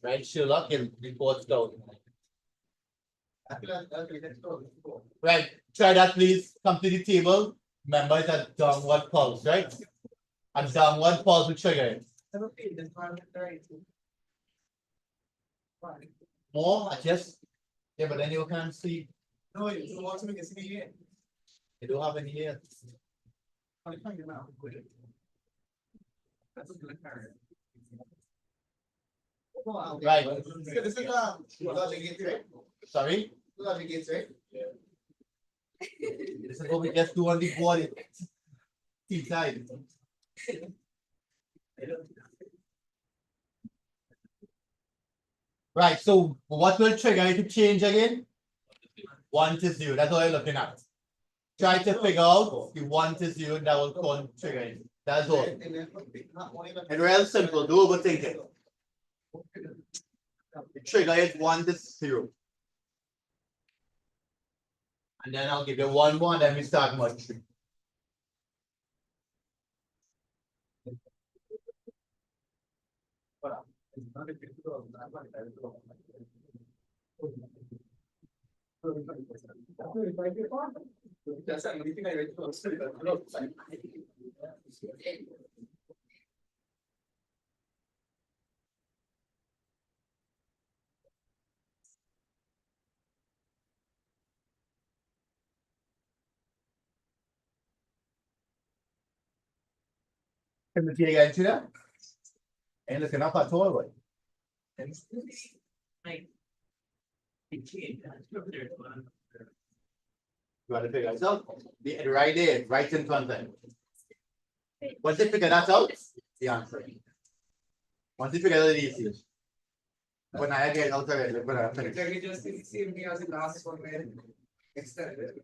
A: Right, Sherlock, and reports down. Right, try that please, come to the table, remember it's a downward pulse, right? A downward pulse will trigger it. More, adjust. Yeah, but then you can't see,
C: No, you don't want to make a see here.
A: you don't have any here.
C: I'll find you now. That's a good card.
A: Right.
C: So this is logic gates, right?
A: Sorry,
C: Logic gates, right?
A: this is what we just do on the board. T-side. Right, so what will trigger it to change again? 1 to 0, that's all you're looking at. Try to figure out the 1 to 0 that will cause trigger it. That's all. And real simple, do overthink it. The trigger is 1 to 0. And then I'll give you one more, then we start much. Can we get into that? And looking up at all, right?
B: Like. It changed, there's one.
A: You gotta figure it out. The right there, right in front of you. Once you figure that out, the answer. Once you figure out the easiest. When I get out of it, when I finish.
E: Exactly, just the same thing as the last one where extended.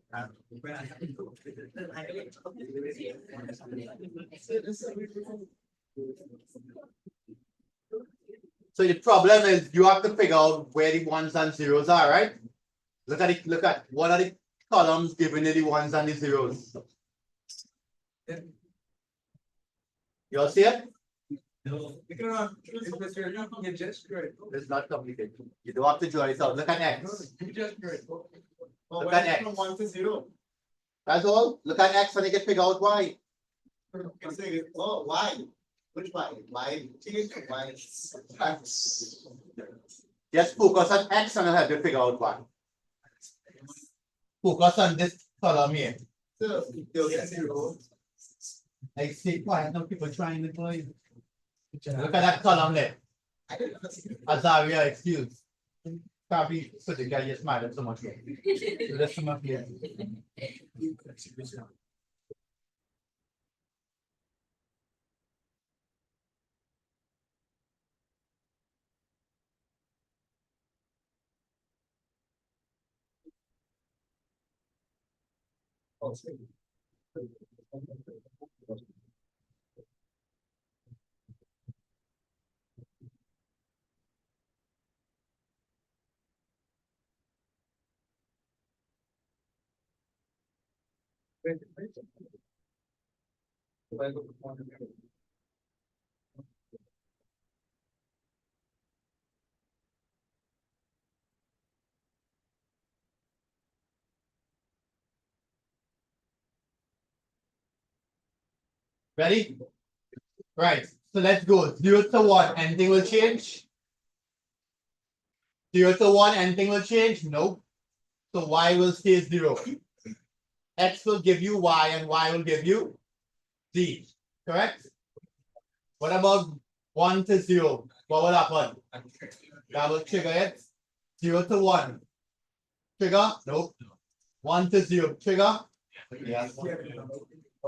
A: So the problem is you have to figure out where the ones and zeros are, right? Look at what are the columns giving you the ones and the zeros. You all see it?
B: No.
E: You just do it.
A: It's not complicated. You don't have to draw it out. Look at X.
E: You just do it.
A: Look at X.
C: From 1 to 0.
A: That's all. Look at X and you can figure out Y.
C: Oh, why? Which why? Why? Why?
A: Just focus on X and I'll help you figure out Y. Focus on this column here.
C: So, they'll get 0.
A: I see quiet now people trying to play. Look at that column there.
C: I didn't understand.
A: Azaria, excuse. Probably put the guy just mad at so much. So let's come up here. Ready? Right, so let's go. 0 to 1, anything will change? 0 to 1, anything will change? Nope. So y will stay 0. X will give you y and y will give you z. Correct? What about 1 to 0? What will happen? That will trigger it. 0 to 1. Trigger? Nope. 1 to 0. Trigger? Yes.
C: Oh,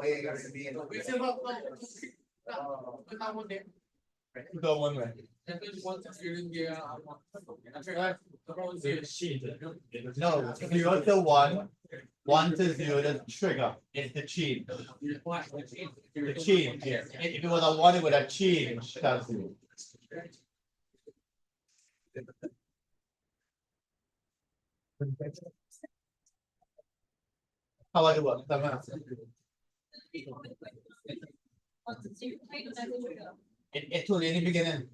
C: yeah, you gotta be in.
A: Go one way. No, 0 to 1. 1 to 0 is trigger. It's the change. The change. If it was a 1, it would have changed. That's it. How about the work? It's only in the beginning.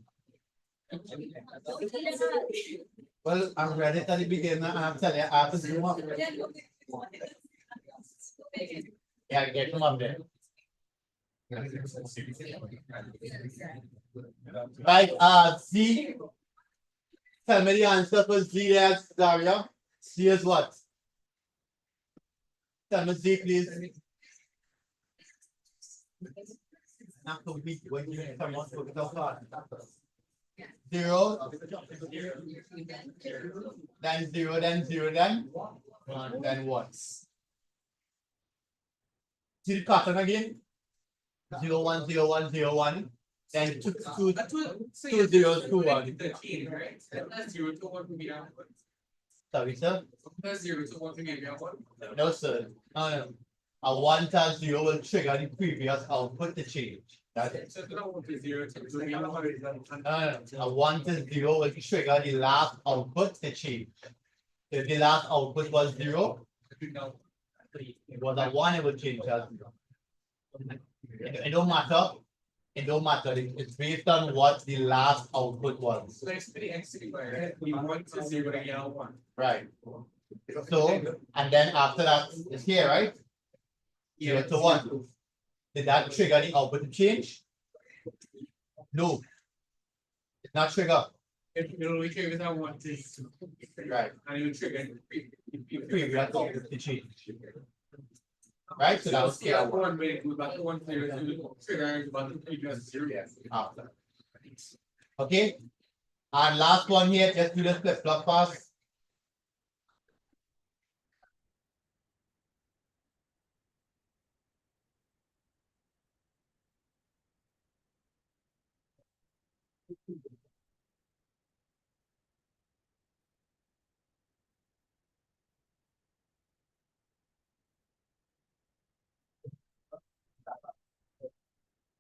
A: Well, I'm ready at the beginning and I'm telling you, I have to zoom up. Yeah, get them up there. Right, Z. Tell me the answer for Z as Daria. Z is what? Tell me Z, please. Not so weak when you come on to the start. 0, then 0, then 0, then 1, then 1. See the pattern again? 0, 1, 0, 1, 0, 1. Then 2, 2, 2, 0, 2, 1. Sorry, sir? No, sir. No. A 1 times 0 will trigger the previous output to change. That's it. A 1 to 0 will trigger the last output to change. If the last output was 0, it was a 1, it will change as 0. It don't matter. It don't matter. It's based on what the last output was. Right. So, and then after that, it's here, right? 0 to 1. Did that trigger the output to change? No. It's not trigger.
E: It only triggers that one thing.
A: Right.
E: And it will trigger
A: Previous output to change. Right? So that was
E: yeah, one way to about the 1 0 trigger about the previous 0.
A: after. Okay. And last one here, just do the flip flop pass.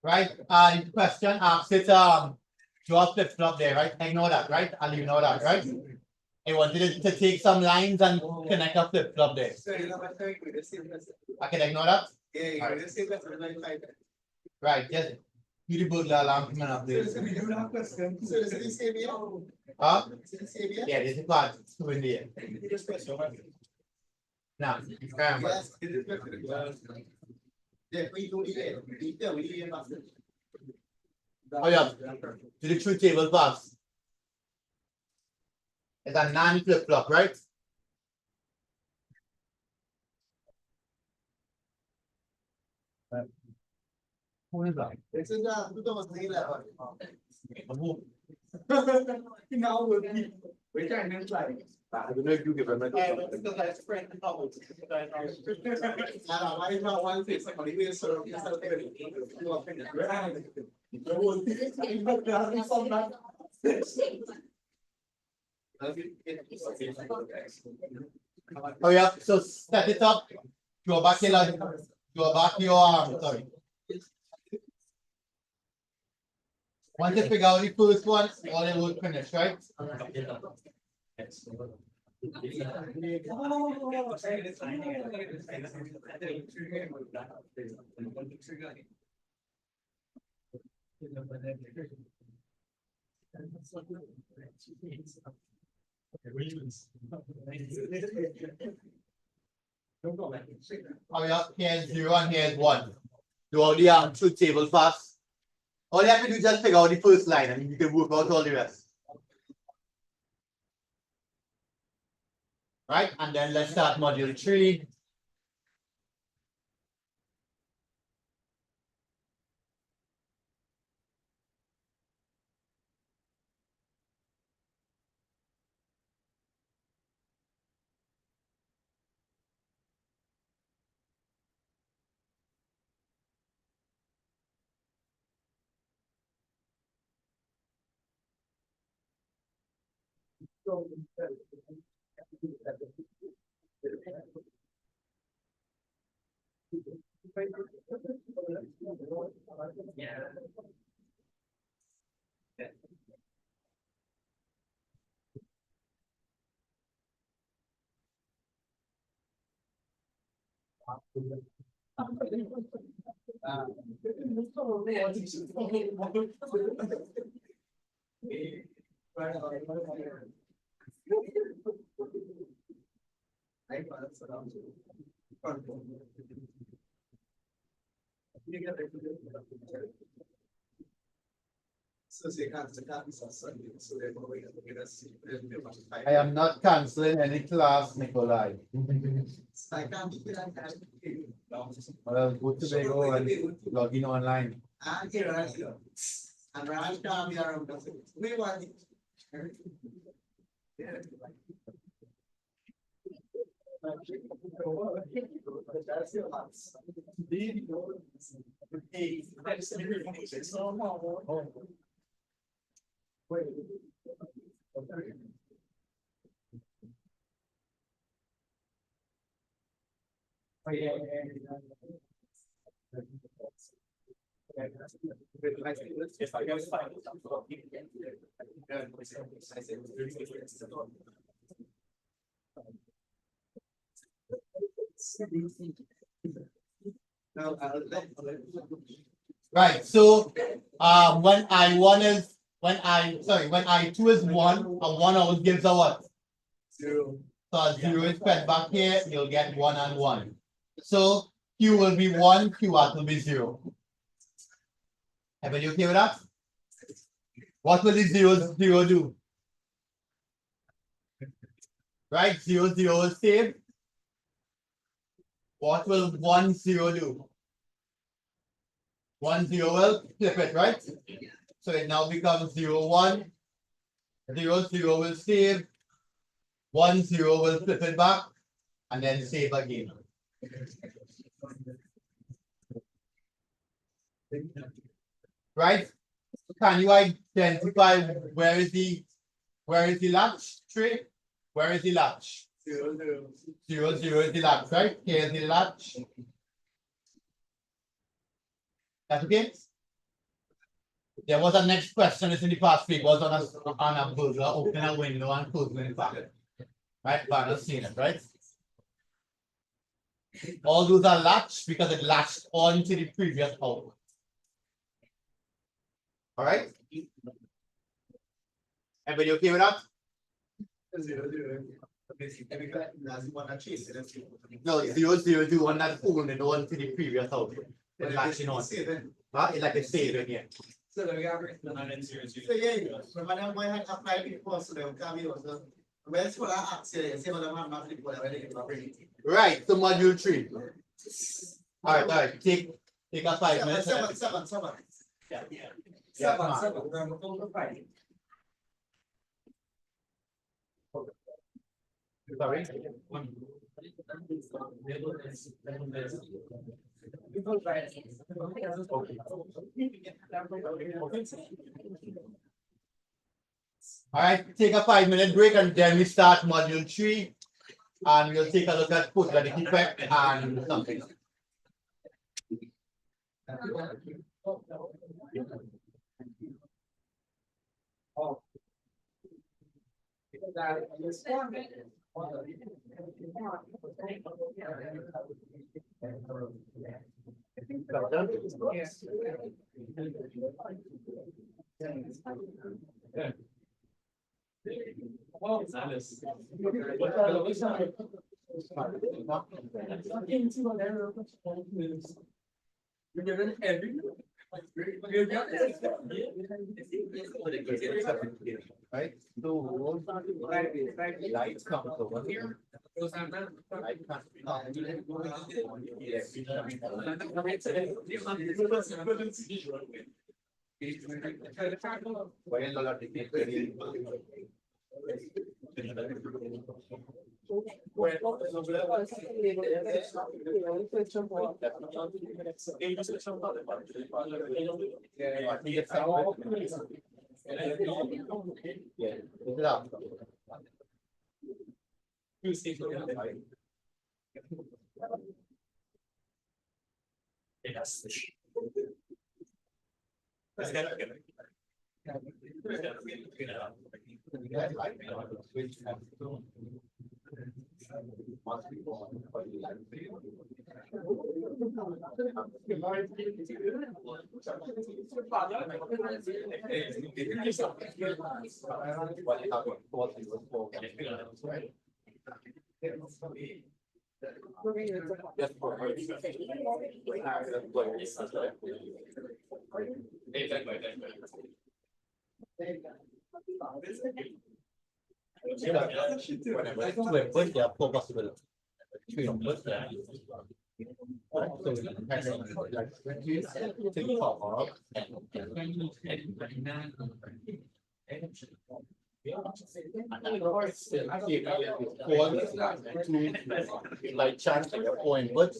A: Right? Question asks it draw flip flop there, right? Ignore that, right? I'll ignore that, right? I wanted it to take some lines and connect a flip flop there.
C: So, you know, what I'm with the same person.
A: I can ignore that?
C: Yeah, the same person, like 5.
A: Right, yes. You the burglar alarm coming up there.
C: So, is it the same here?
A: Huh?
C: Is it the same here?
A: Yeah, there's a part two in there. Now, remember.
C: Yes, it is perfect. Yeah, we do it. We do it.
A: Oh yeah, to the truth table pass. It's a non-flip flop, right? Who is that?
C: This is the 2011.
A: Who?
C: Now we're trying to try.
A: I don't know if you give him a.
C: Why not one thing? Somebody will serve yourself.
A: Oh yeah, so set it up. Go back your sorry. Once you figure out the first one, all it will finish, right? Oh yeah, here's 0 and here's 1. Do all the truth table fast. All you have to do is just figure out the first line and you can work out all the rest. Right, and then let's start module 3.
B: Yeah.
C: So they can't be Sunday, so they're going to get us.
A: I am not canceling any class, Nikolai.
C: I can't be that.
A: Well, go to Bego and log in online.
C: I'm here, I'm here. And Raj can't be around us. We want it. That's your house.
B: If I guess fine.
C: No,
A: Right, so when I1 is when I2 is 1, and 1 always gives a what?
C: zero.
A: So a 0 is fed back here, you'll get 1 and 1. So Q will be 1, Q out will be 0. Everybody okay with that? What will the 0 do? Right, 0 0 is saved. What will 1 0 do? 1 0 will flip it, right? So it now becomes 0 1. 0 0 will save. 1 0 will flip it back and then save again. Right? Can you identify where is the latch tray? Where is the latch?
C: 0 0.
A: 0 0 is the latch, right? Here's the latch. That's okay? There was a next question in the past week was on a burglar opening a window and closing it back. Right? Banner seen it, right? All those are latched because it latched onto the previous output. All right? Everybody okay with that?
C: 0 0. That's one that chase it.
A: No, 0 0 do one that's holding on to the previous output. It's latching on. It's like a save again.
C: So we have so yeah, when I had applied before, so they will come here. Where's for that access? Say what I'm not people already.
A: Right, so module 3. All right. Take a 5 minutes.
C: Seven.
A: Yeah, sorry. All right, take a 5-minute break and then we start module 3 and we'll take a look at quadratic effect and something. Right, so lights come over here. Whenever it's two inputs, there are four possibilities. Three inputs, there. Right, so we can kind of like reduce, think of, like chance like a four inputs.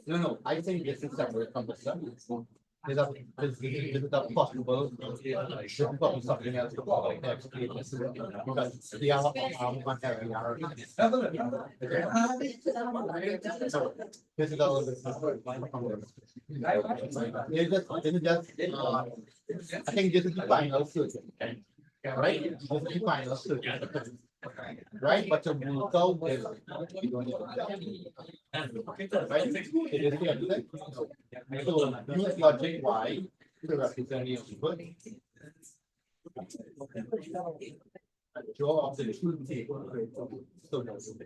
A: No, I think this is separate from the stuff. This is a possible, something else to follow next. Because the one having our. This is all. This is just, I think this is the final solution. Right? This is the final solution. Right, but the result is. Right? It is the other thing. So use logic Y to represent the input. Draw off the truth table. So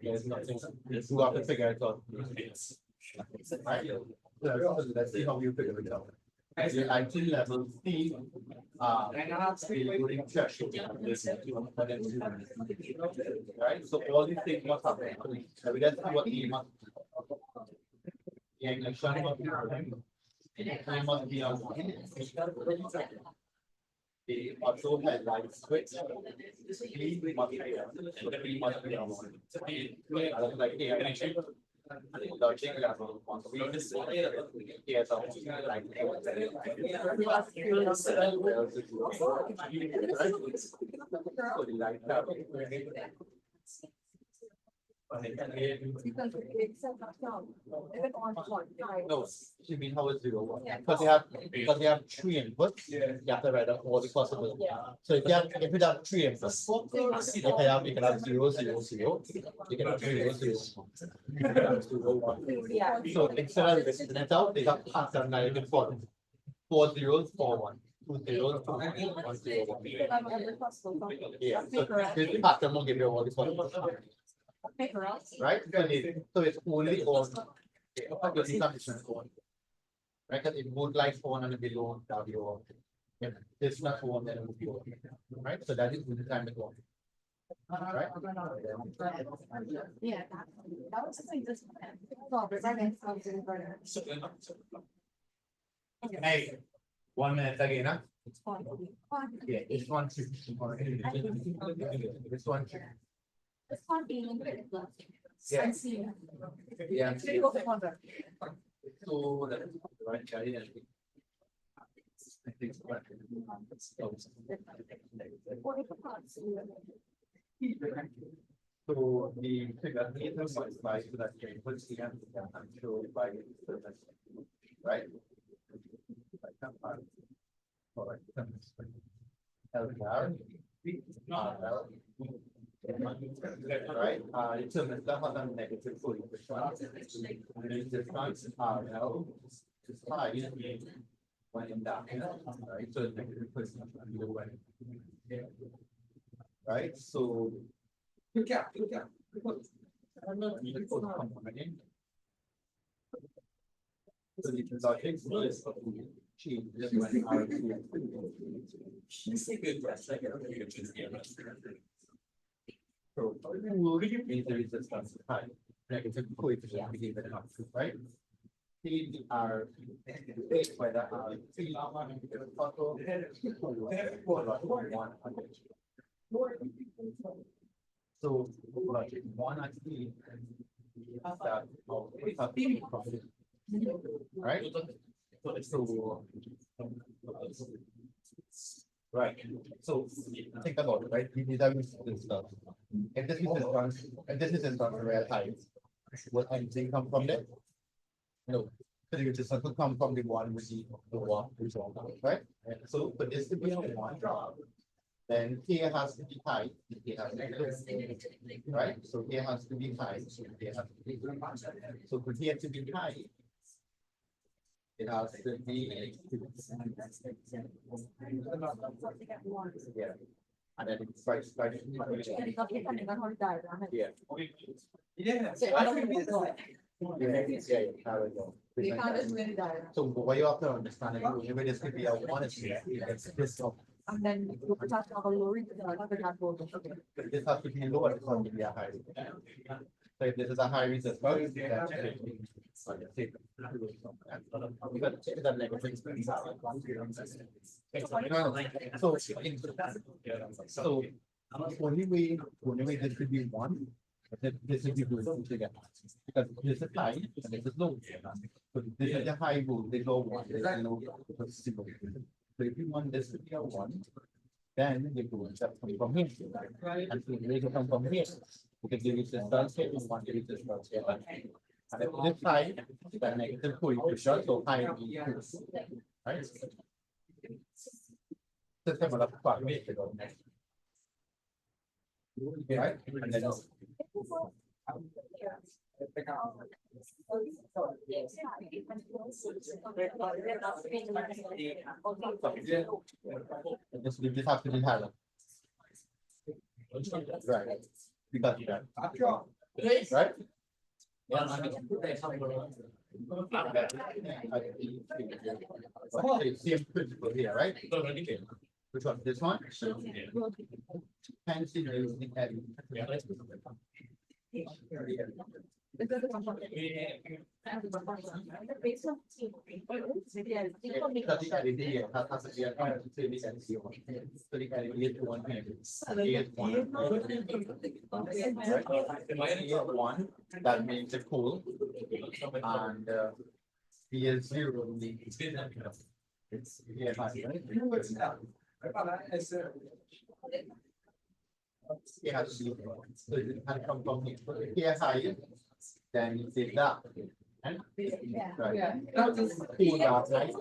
A: there's nothing. You have to figure it out. Right? So let's see how you figure it out. The IT level C, right? So all these things must happen. So we just see what E must. The English must be on the auto headlight switch. E must be on. E must be on. Like logic level. Yes, no, you mean how is 0 1? Because they have three inputs. You have to write out all the possibilities. So if you have three inputs, you can have 0 0 0. You can have 0 0. You can have 0 1. So instead of listing it out, they have pattern like it for 4 zeros, 4 1. 2 zeros, 2 1 0 1. Yeah, so this pattern will give you all the possibilities. Right? So it's only on. Right? Because it would like on and below W. If it's not on, then it would be on. Right? So that is the time to go. Right?
D: Yeah. That was something just.
A: Hey, 1 minute again, huh? Yeah, it's 1 2. It's 1 2.
D: It's not being critical.
A: Yeah. Yeah.
C: So right carry and
A: I think so the figure is by so that you put the control by right. Right, it's a stuff on the negative 40%. It's high, when in that, right? So negative right? So So the logic is change just when R is so means the resistance is high. Negative coefficient between the two, right? T R whether R T so logic one actually that right? So right. So think about it, right? These are resistance stuff. If this is a real height, will anything come from there? No. So the resistance will come from the one with the one result, right? So for this to be a one drop, then K has to be high, K has to be low, right? So K has to be high, so K has to be low. So for K to be high, it has to be yeah. And then it's right. Yeah.
C: Yeah.
D: We can't just win that.
A: So what you have to understand is maybe this could be a one is this of
D: And then you put out a lorry to the other half of the sugar.
A: this has to be lower, this one to be a high. So if this is a high resistance, so only way this could be one, but this would be good together. Because this is high and this is low. So this is the high voltage or one, this is low. So if you want this to be a one, then you go step from here. And so you come from here. Because the resistance here is one resistance here. And if this side, the negative coefficient, so high V two, right? System of right? And then this has to be higher. Right. Because that. Right? Same principle here, right? Which one? This one? Fancy using heavy. One, that means it's cool. And he is zero. It's here, right? It has to be so it can come from here higher, then you take that. And right. Cool that, right?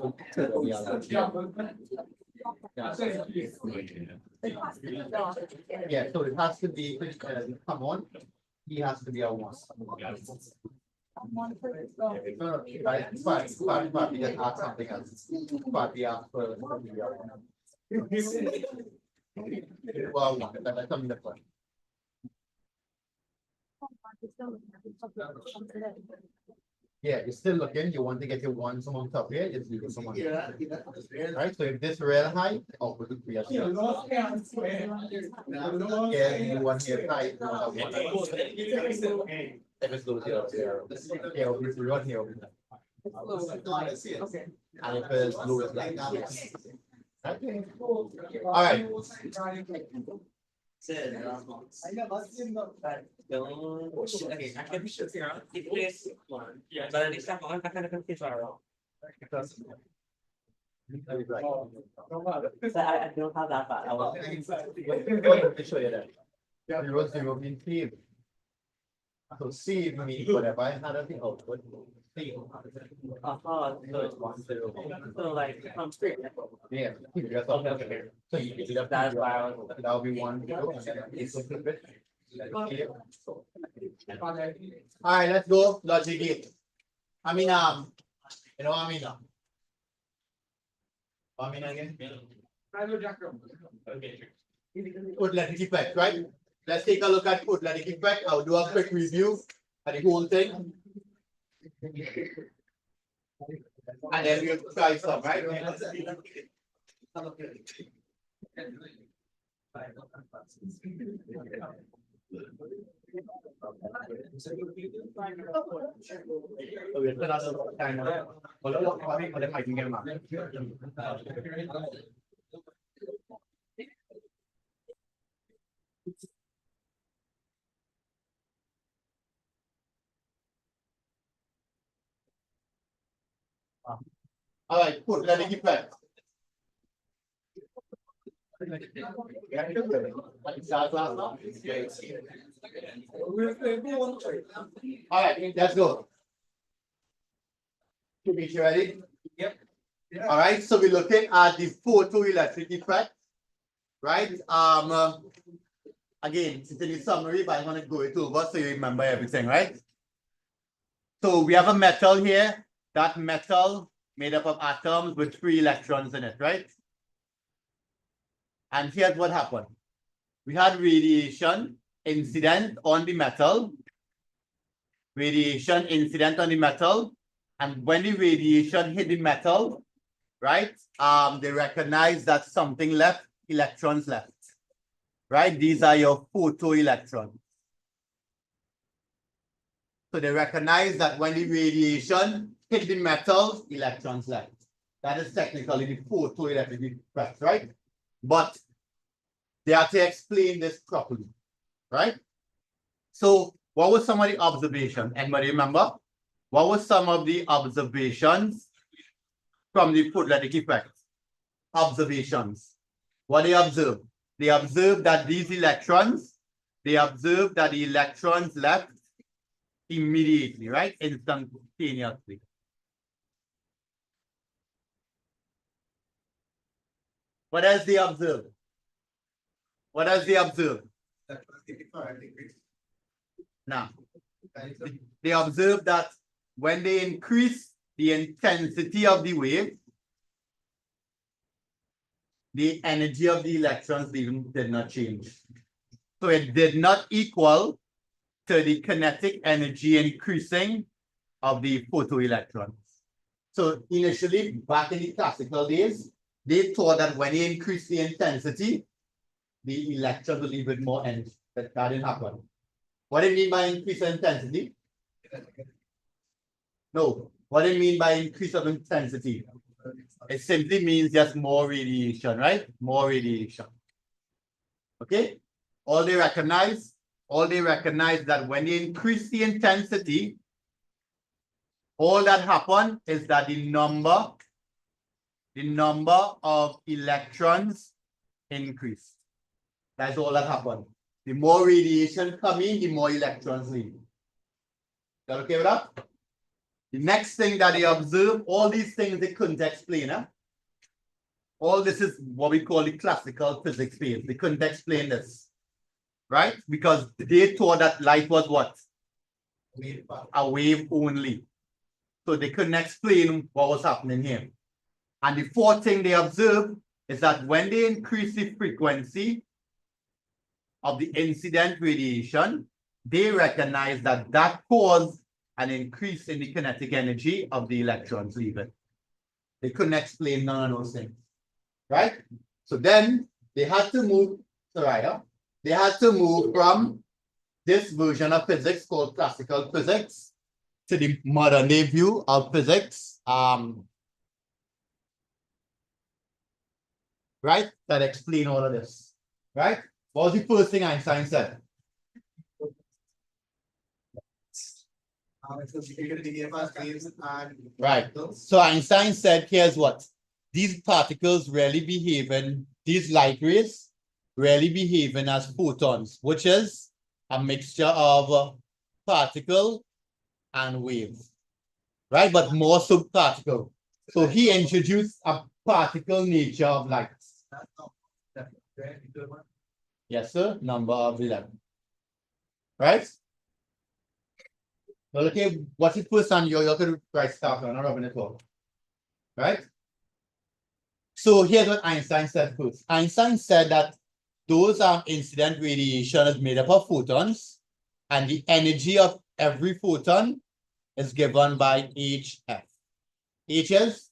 A: Yeah, so it has to be come on. He has to be a one. But just ask something else. But we ask for well, that's something different. Yeah, you're still looking. You want to get your one among top here, just leave it someone. Right? So if this real high, oh, we could be a yeah, you want here high. If it's low here, yeah, obviously run here.
C: Okay.
A: And if it's low, it's like that. All right.
B: I don't have that, but I will.
A: Let me show you that. 0 means save. So save means whatever I had at the output. Save.
B: So like from screen.
A: Yeah. So you
B: That's why I was.
A: that will be 1 0 and then it's a flip it. All right, let's go. Logic gate. I mean, you know what I mean? I mean again. Quadratic effect, right? Let's take a look at quadratic effect. I'll do a quick review of the whole thing. And then we'll try some, right? So we'll put another time on it. Although, I think they might get them. All right, put, let me keep that. All right, let's go. Is you ready?
E: Yep.
A: All right, so we're looking at the photoelectric effect, right? Again, it's in the summary, but I'm going to go it over so you remember everything, right? So we have a metal here. That metal made up of atoms with 3 electrons in it, right? And here's what happened. We had radiation incident on the metal. Radiation incident on the metal. And when the radiation hit the metal, right? They recognized that something left, electrons left. Right? These are your photoelectrons. So they recognize that when the radiation hit the metal, electrons left. That is technically the photoelectric effect, right? But they have to explain this properly, right? So what was some of the observations? Anybody remember? What were some of the observations from the photoelectric effect? Observations. What they observed? They observed that these electrons, they observed that the electrons left immediately, right? Instantaneously. What else they observed? What else they observed? Now, they observed that when they increase the intensity of the wave, the energy of the electrons even did not change. So it did not equal to the kinetic energy increasing of the photoelectrons. So initially, back in the classical days, they thought that when you increase the intensity, the electrons will leave with more energy. That didn't happen. What do you mean by increase of intensity? No. What do you mean by increase of intensity? It simply means just more radiation, right? More radiation. Okay? All they recognize that when they increase the intensity, all that happened is that the number of electrons increased. That's all that happened. The more radiation come in, the more electrons leave. That okay with that? The next thing that they observe, all these things they couldn't explain. Huh? All this is what we call the classical physics phase. They couldn't explain this. Right? Because they thought that light was what? A wave only. So they couldn't explain what was happening here. And the fourth thing they observed is that when they increase the frequency of the incident radiation, they recognize that that caused an increase in the kinetic energy of the electrons leaving. They couldn't explain none of those things. Right? So then they had to move, Soraya, they had to move from this version of physics called classical physics to the modern day view of physics. Right? That explain all of this. Right? What was the first thing Einstein said? Right. So Einstein said, here's what. These particles really behave in, these light rays really behaving as photons, which is a mixture of particle and wave. Right? But more subparticle. So he introduced a particle nature of light. Yes, sir. Number of 11. Right? Well, okay, what's the first time you're going to write stuff on, not rubbing it off. Right? So here's what Einstein said first. Einstein said that those incident radiation is made up of photons, and the energy of every photon is given by HF. H is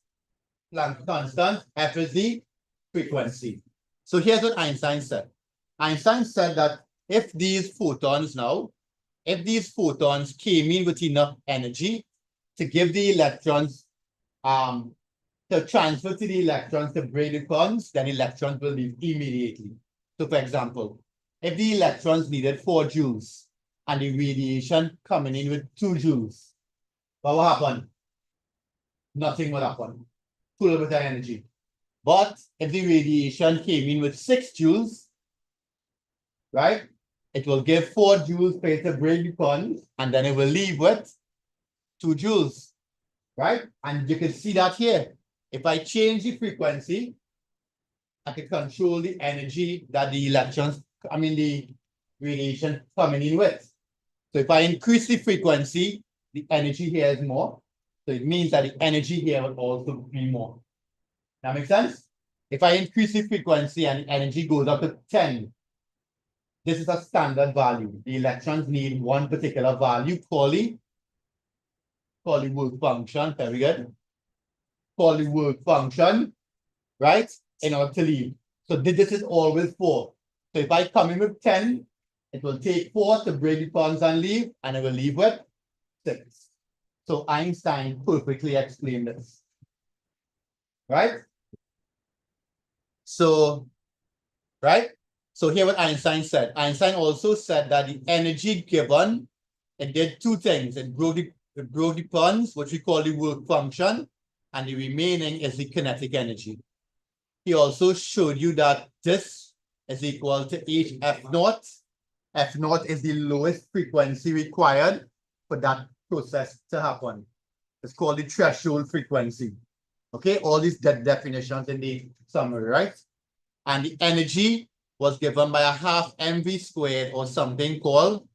A: Planck constant, F is the frequency. So here's what Einstein said. Einstein said that if these photons came in with enough energy to give the electrons, to transfer to the electrons to break the bonds, then electrons will leave immediately. So for example, if the electrons needed 4 joules and the radiation coming in with 2 joules, what will happen? Nothing will happen. Full of energy. But if the radiation came in with 6 joules, right, it will give 4 joules for it to break the bonds, and then it will leave with 2 joules, right? And you can see that here. If I change the frequency, I can control the energy that the the radiation coming in with. So if I increase the frequency, the energy here is more. So it means that the energy here will also be more. That makes sense? If I increase the frequency and the energy goes up to 10, this is a standard value. The electrons need one particular value, call the work function. Very good. Call the work function, right? In order to leave. So this is always 4. So if I come in with 10, it will take 4 to break the bonds and leave, and it will leave with 6. So Einstein perfectly explained this. Right? So, right? So here what Einstein said. Einstein also said that the energy given, it did 2 things. It broke the bonds, which we call the work function, and the remaining is the kinetic energy. He also showed you that this is equal to Hf naught. F naught is the lowest frequency required for that process to happen. It's called the threshold frequency. Okay, all these definitions in the summary, right? And the energy was given by a half mv squared, or something called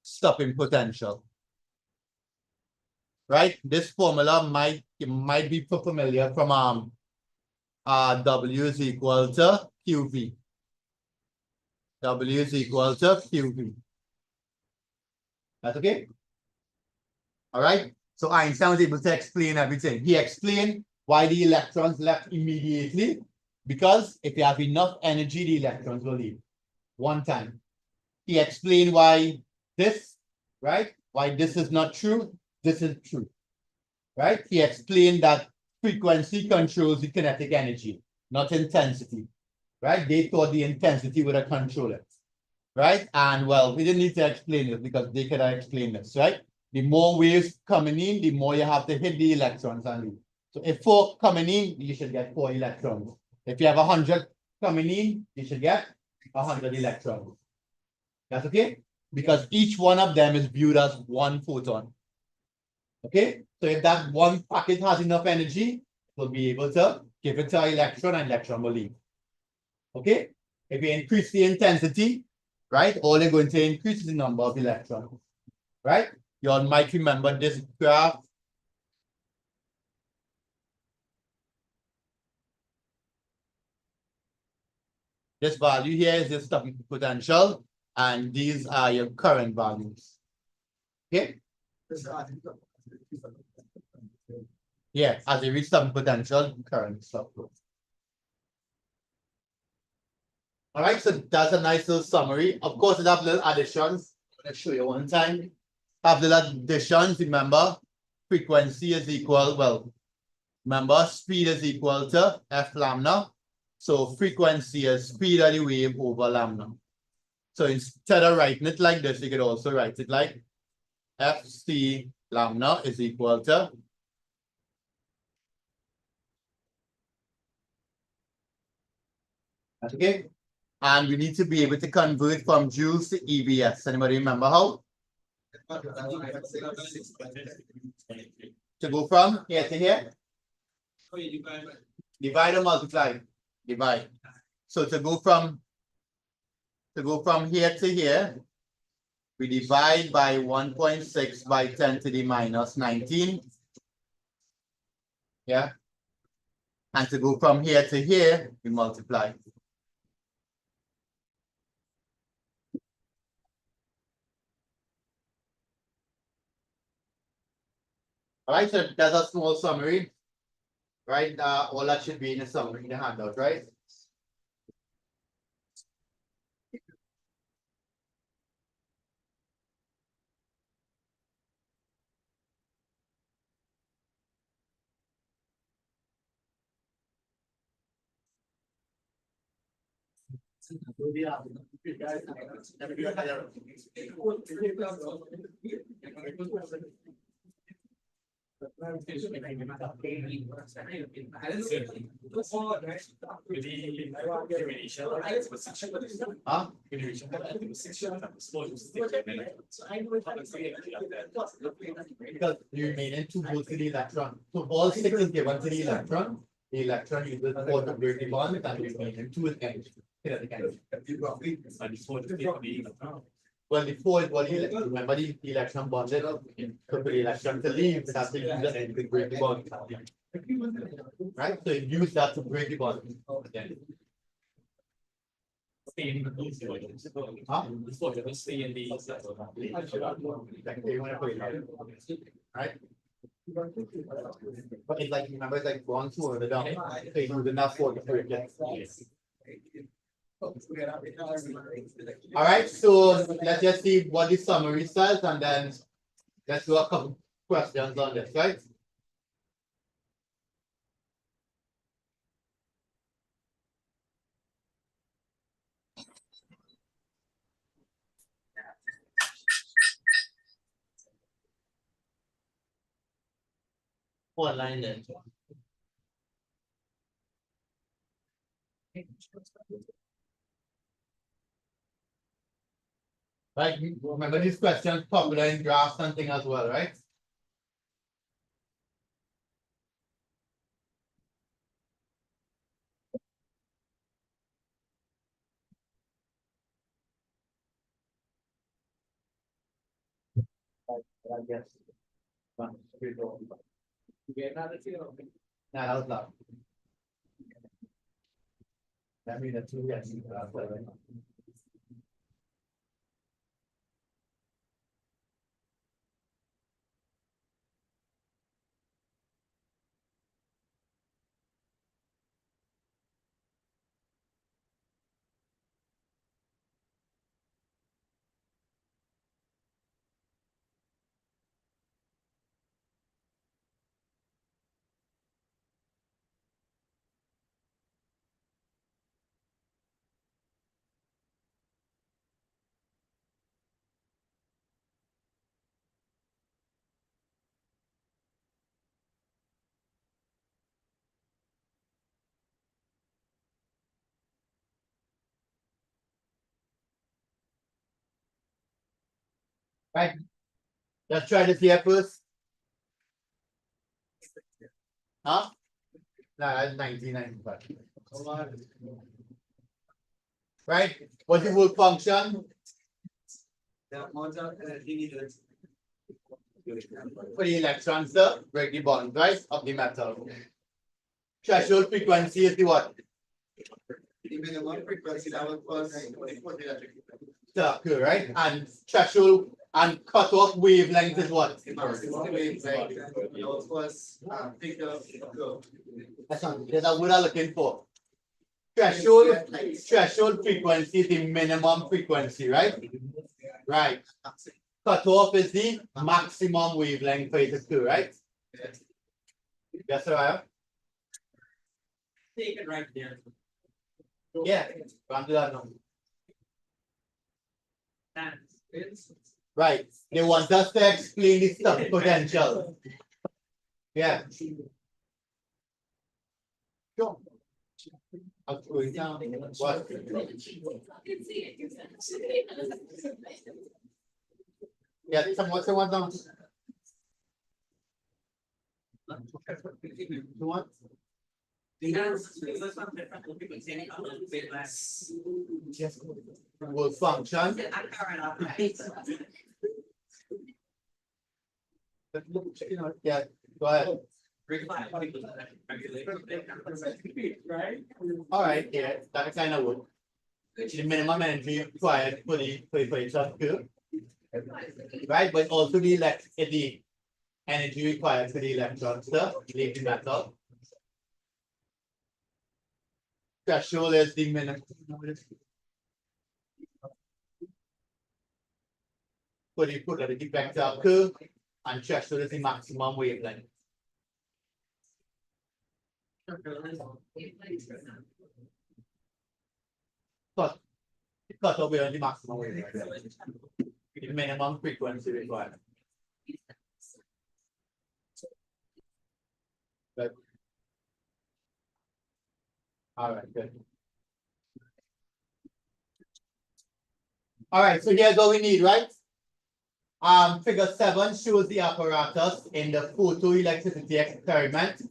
A: stopping potential. Right? This formula might be familiar from W is equal to QV. W is equal to QV. That's okay? All right. So Einstein was able to explain everything. He explained why the electrons left immediately, because if you have enough energy, the electrons will leave one time. He explained why this, right? Why this is not true, this is true, right? He explained that frequency controls the kinetic energy, not intensity, right? They thought the intensity would control it, right? And well, we didn't need to explain it because they could have explained this, right? The more waves coming in, the more you have to hit the electrons and leave. So if 4 coming in, you should get 4 electrons. If you have 100 coming in, you should get 100 electrons. That's okay? Because each one of them is viewed as one photon. Okay? So if that one packet has enough energy, it will be able to give it to an electron, and electron will leave. Okay? If you increase the intensity, right, all you're going to increase is the number of electrons. Right? You all might remember this graph. This value here is your stopping potential, and these are your current values. Okay? Yeah, as you reach stopping potential, current stop. All right, so that's a nice little summary. Of course, it have little additions. I'm going to show you one time. Have little additions. Remember, frequency is equal, well, remember, speed is equal to F lambda. So frequency is speed of the wave over lambda. So instead of writing it like this, you could also write it like FC lambda is equal to okay. And we need to be able to convert from joules to EVS. Anybody remember how? To go from here to here? Divide or multiply? Divide. So to go from here to here, we divide by 1.6 by 10 to the minus 19. Yeah. And to go from here to here, we multiply. All right, so that's a small summary. Right, all that should be in the summary in the handout, right? Huh? Because you mean it to go to the electron. So ball stick is given to the electron. The electron uses four to break the bond and we mean it to it end. Well, the four is what the remember the electron bonded. So for the electron to leave, it has to use the end to break the bond. Right? So you use that to break the bond. Then. Huh? Right? But it's like, remember, it's like one two the down. So you use enough for the break it. All right, so let's just see what the summary says and then let's do a couple questions on this, right? What line then? Right, remember these questions popular in graphs and thing as well, right? I guess. That was loud. That means that two yes. Right. Let's try this here first. Huh? No, that's 1995. Right? What's the work function? For the electrons to break the bond, right? Of the metal. Threshold frequency is the what?
C: The minimum frequency that will cause
A: The occur, right? And threshold and cutoff wavelength is what?
C: the maximum wavelength that will cause bigger curve.
A: That's not, that's what we're looking for. Threshold frequency is the minimum frequency, right? Right. Cutoff is the maximum wavelength for it to occur, right? Yes, sir.
B: Take it right there.
A: Yeah, come to that now.
B: That's
A: Right. They want us to explain the stuff potential. Yeah. Sure. I'll go down. What? Yeah, someone down. You want? Yes. Will function. Yeah, go ahead. All right, yeah, that kind of would. The minimum energy required for the circuit. Right, but also the energy required for the electrons to leave the metal. threshold is the minimum. Put the vector curve and threshold is the maximum wavelength. Cut away on the maximum wavelength. The minimum frequency required. Right. All right, good. All right, so here's what we need, right? Figure 7 shows the apparatus in the photoelectricity experiment.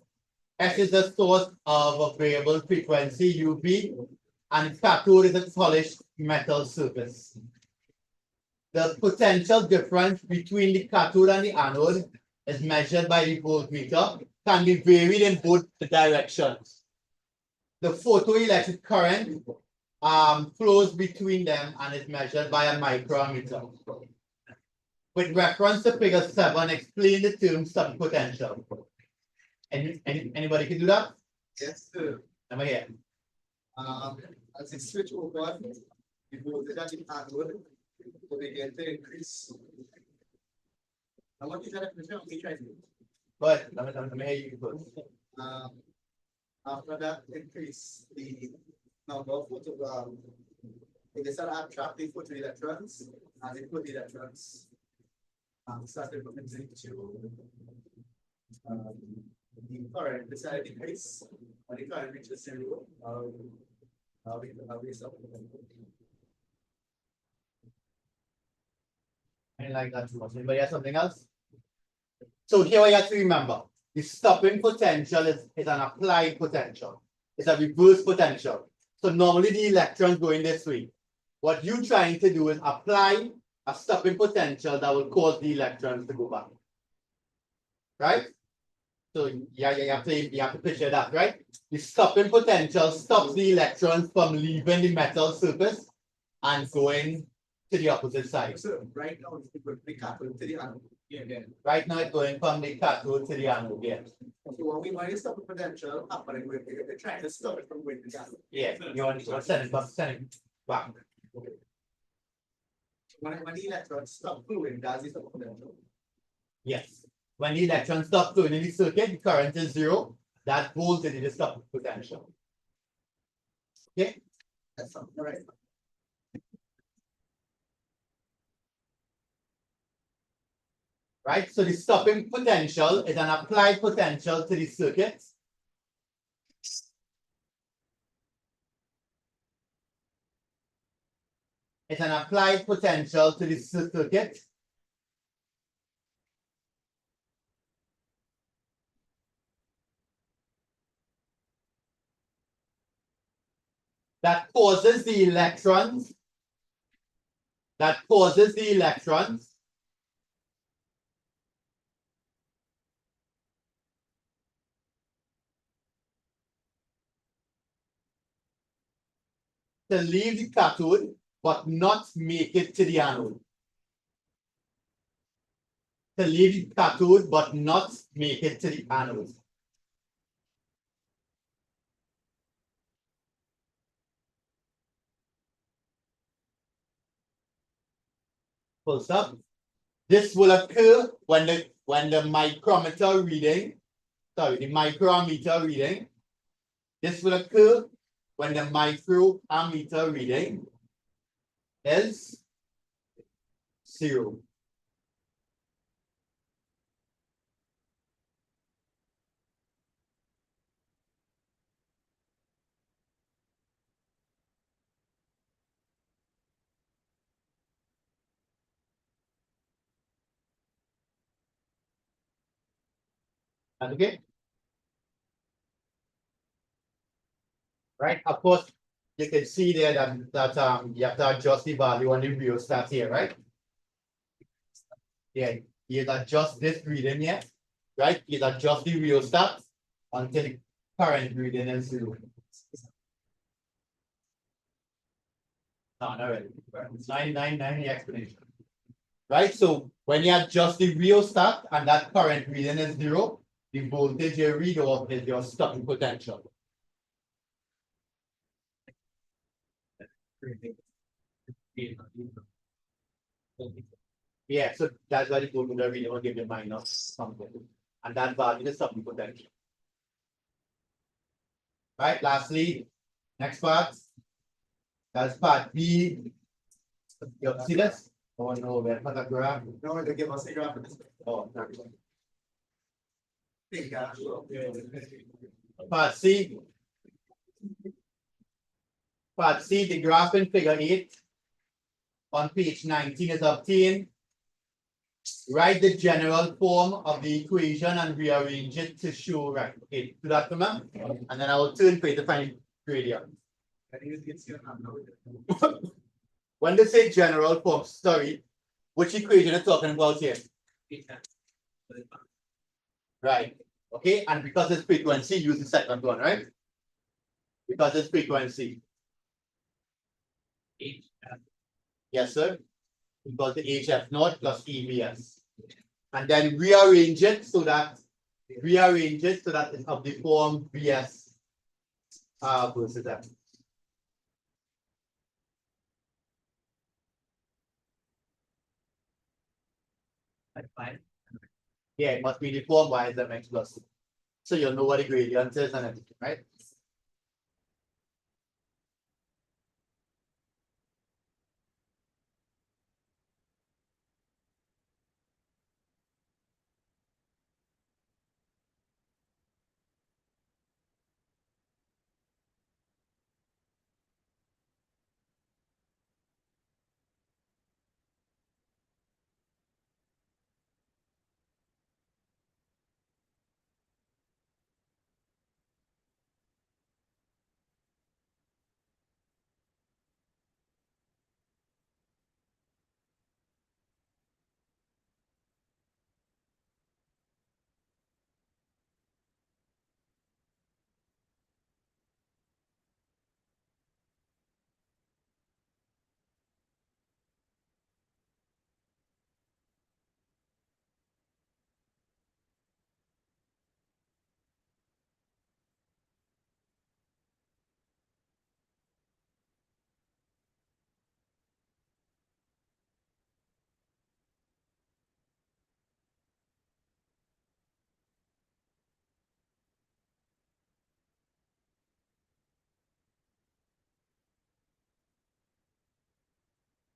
A: S is the source of a variable frequency, UV, and cathode is a polished metal surface. The potential difference between the cathode and the anode is measured by the voltmeter, can be varied in both directions. The photoelectric current flows between them and is measured by a micrometer. With reference to figure 7, explain the term subpotential. Anybody can do that?
C: Yes, sir.
A: Number here.
C: As a switch over, the voltage at the anode to begin to increase. Now, what is that definition of HID?
A: But let me hear you first.
C: After that increase, the number of it is an attractive photoelectrons and the photoelectrons started moving to the current decided decrease when the current reaches 0.
A: I didn't like that too much. Anybody have something else? So here we have to remember, the stopping potential is an applied potential. It's a reverse potential. So normally the electrons going this way. What you're trying to do is apply a stopping potential that will cause the electrons to go back. Right? So yeah, you have to picture that, right? The stopping potential stops the electrons from leaving the metal surface and going to the opposite side.
C: So right now it's going to the cathode to the anode. Yeah.
A: Right now it's going from the cathode to the anode. Yeah.
C: So when we stop the potential happening, we're trying to stop it from going to the anode.
A: Yeah. You want to send it back.
C: When the electrons stop flowing, does it stop potential?
A: Yes. When the electrons stop flowing in the circuit, the current is 0. That voltage is the stopping potential. Okay.
C: That's all right.
A: Right, so the stopping potential is an applied potential to the circuit. It's an applied potential to the circuit. That causes the electrons. To leave the cathode, but not make it to the anode. To leave the cathode, but not make it to the anode. Full stop. This will occur when the micrometer reading, the micrometer reading. This will occur when the microammeter reading is 0. Okay. Right, of course, you can see there that you have to adjust the value on the rheostat here, right? Yeah, you adjust this reading here, right? You adjust the rheostat until the current reading is 0. No, not really. It's 999 the explanation. Right, so when you adjust the rheostat and that current reading is 0, the voltage you read off is your stopping potential. Yeah, so that's why they go to the video and give you minus something. And that value is something potential. Right, lastly, next part. That's part B. You see this? Oh no, where for the graph?
C: No, they give us a graph.
A: Oh,
C: Big graph.
A: part C. Part C, the graph in figure 8 on page 19 is obtained. Write the general form of the equation and rearrange it to show right. Okay, do that for me. And then I will turn for you to find gradient. When they say general form, sorry, which equation are you talking about here? Right. Okay, and because it's frequency, use the second one, right? Because it's frequency. Yes, sir. Equal to HF naught plus EVS. And then rearrange it so that it's of the form VS versus F. Yeah, it must be the form Y is MX plus. So you'll know what the gradient is and everything, right?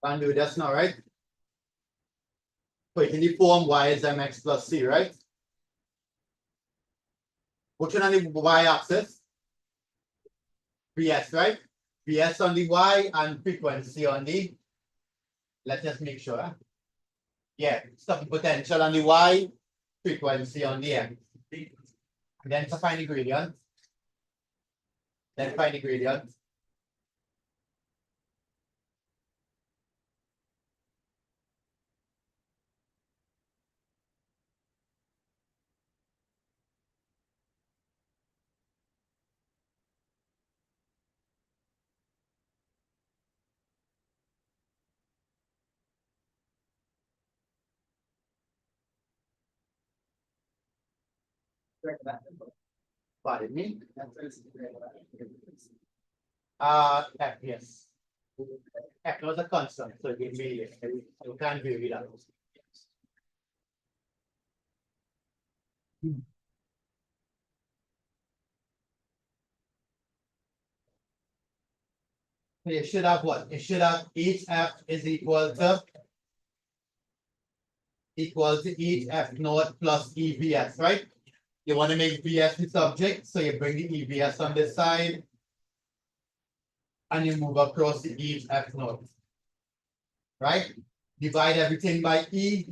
A: Can't do this now, right? Put in the form Y is MX plus C, right? Which one on the y-axis? VS, right? VS on the Y and frequency on the. Let's just make sure. Yeah, stopping potential on the Y, frequency on the X. And then to find the gradient. Then find the gradient. Pardon me. F, yes. F was a constant, so it gave me you can't vary that. So you should have what? You should have each F is equal to each F naught plus EVS, right? You want to make VS the subject, so you bring the EVS on this side and you move across the each F naught. Right? Divide everything by E,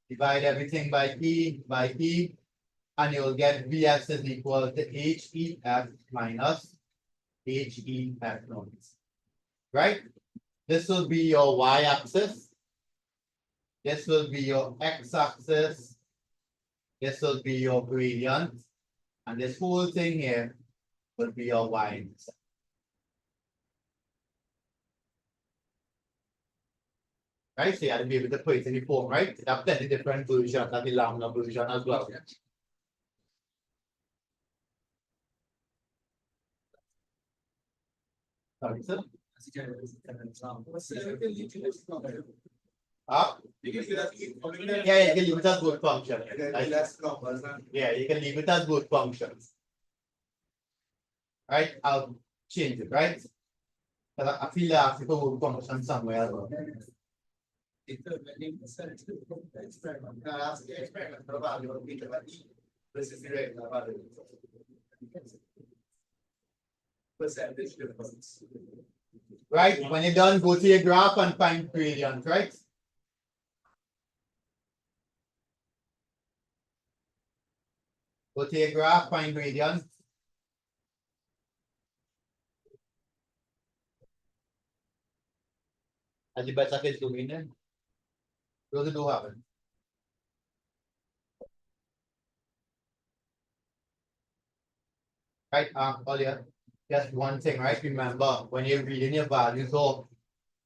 A: divide everything by E, and you'll get VS is equal to HEF minus HEF naught. Right? This will be your y-axis. This will be your x-axis. This will be your gradient. And this whole thing here will be your y-intercept. Right? So you have to be able to put it in the form, right? You have plenty different versions of the lambda version as well. Sorry, sir. Huh?
C: You can do that.
A: Yeah, you can leave it as both function.
C: Less numbers, huh?
A: Yeah, you can leave it as both functions. Right, I'll change it, right? But I feel like I have to go with function somewhere as well.
C: Now, that's the experimental value of beta by E versus the regular value. Percentage difference.
A: Right, when you're done, go to your graph and find gradient, right? Go to your graph, find gradient. And the better is doing it. Those do happen. Right, earlier, just one thing, right? Remember, when you're reading your values or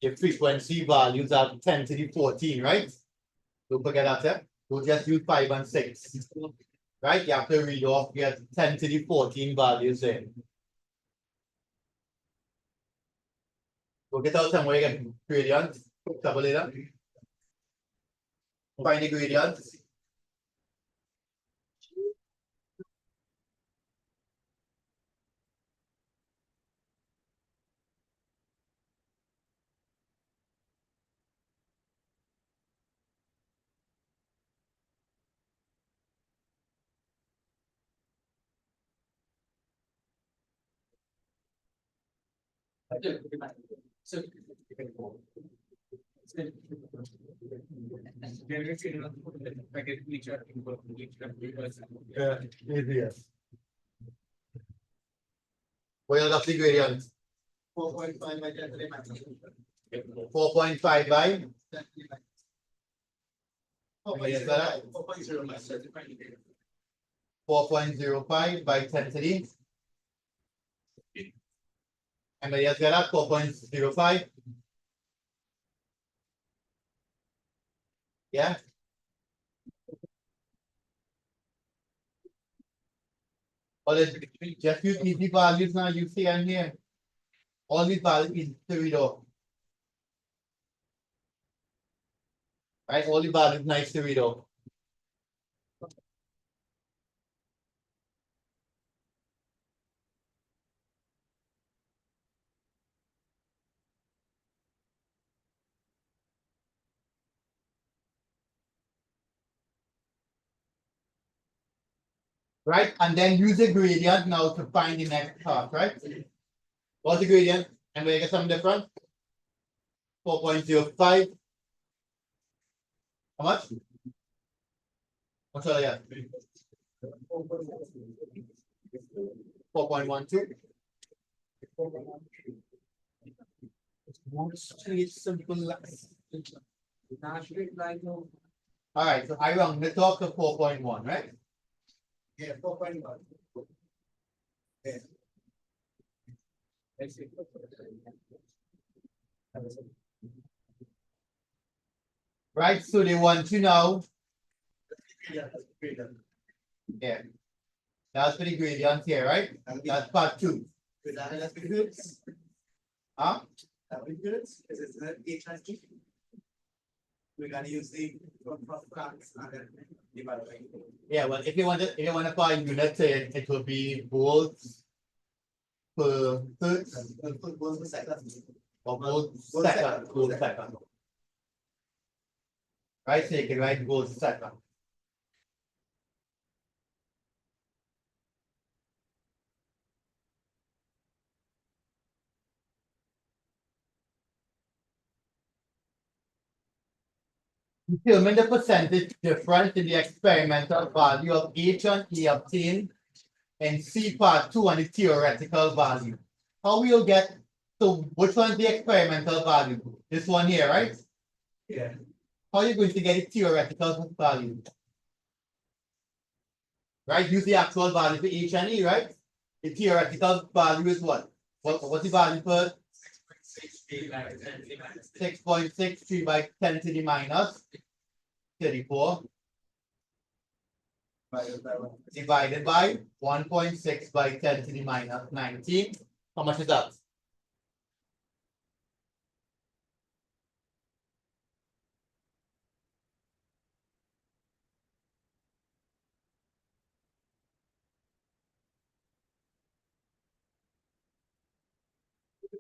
A: your frequency values are 10 to the 14, right? Don't forget that, yeah? Don't just use 5 and 6. Right? You have to read off your 10 to the 14 values in. Go get out somewhere you get gradient. Double it up. Find the gradient.
B: So.
A: Yeah, easier. Well, that's the gradient.
C: 4.5 by 10 to the minus.
A: 4.5 by 4.05 by 10 to the. Anybody else got that? 4.05. Yeah. Or just use easy values now. You see, I'm here. All these values is to read off. Right? All the values nice to read off. Right? And then use the gradient now to find the next part, right? What's the gradient? And we get something different? 4.05. How much? What's all that? 4.12. Simple. All right, so I round the top to 4.1, right?
C: Yeah, 4.1. Yeah.
A: Right, so they want to know.
C: Yeah, that's greater.
A: Yeah. That's for the gradient here, right? That's part 2.
C: That's good.
A: Huh?
C: That would be good, because it's an HIG. We're gonna use the class and then divide by.
A: Yeah, well, if you want to find units, it will be volts per hertz
C: Volts per second.
A: or volts
C: Volts
A: second,
C: second.
A: volts second. Right, so you can write volts second. Determine the percentage difference in the experimental value of H and E obtained in C part 2 and the theoretical value. How will you get, so which one is the experimental value? This one here, right?
C: Yeah.
A: How are you going to get the theoretical value? Right, use the actual value for H and E, right? The theoretical value is what? What's the value for 6.63 by 10 to the minus 34 divided by 1.6 by 10 to the minus 19. How much is that?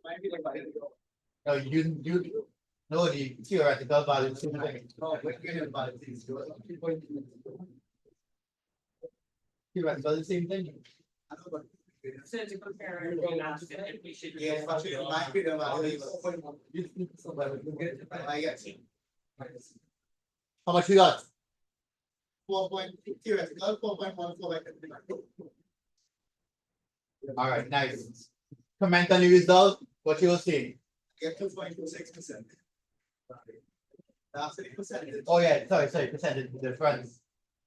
C: Might be divided.
A: No, you know the theoretical value. is same thing.
C: Oh, wait, wait, about it, please.
A: Theoretical is the same thing.
C: I know, but-
B: So to compare, we asked if we should.
C: Yes, but it might be the value. I guess.
A: How much we got?
C: 4 theoretical, 4.14.
A: All right, nice. Comment on the result, what you will see.
C: Get 2.26%. That's the percentage.
A: Oh yeah, sorry, percentage difference.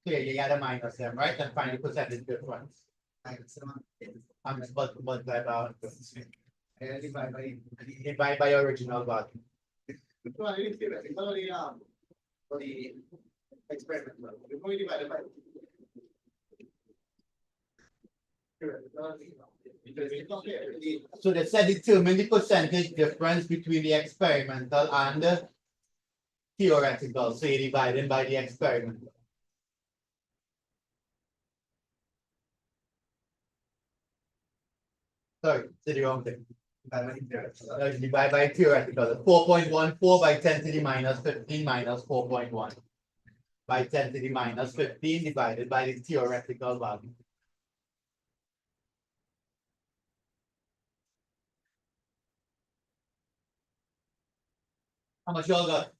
A: Clearly, you got a minus them, right? And find the percentage difference. I'm just multiply by
C: And divide by.
A: divide by your original value.
C: Well, it is theoretical, for the experiment, we're going to divide it by. Because we compare the.
A: So they said determine the percentage difference between the experimental and the theoretical. So you divide them by the experimental. Sorry, did the wrong thing. Divide by theoretical. 4.14 by 10 to the minus 15 minus 4.1 by 10 to the minus 15 divided by the theoretical value. How much y'all got?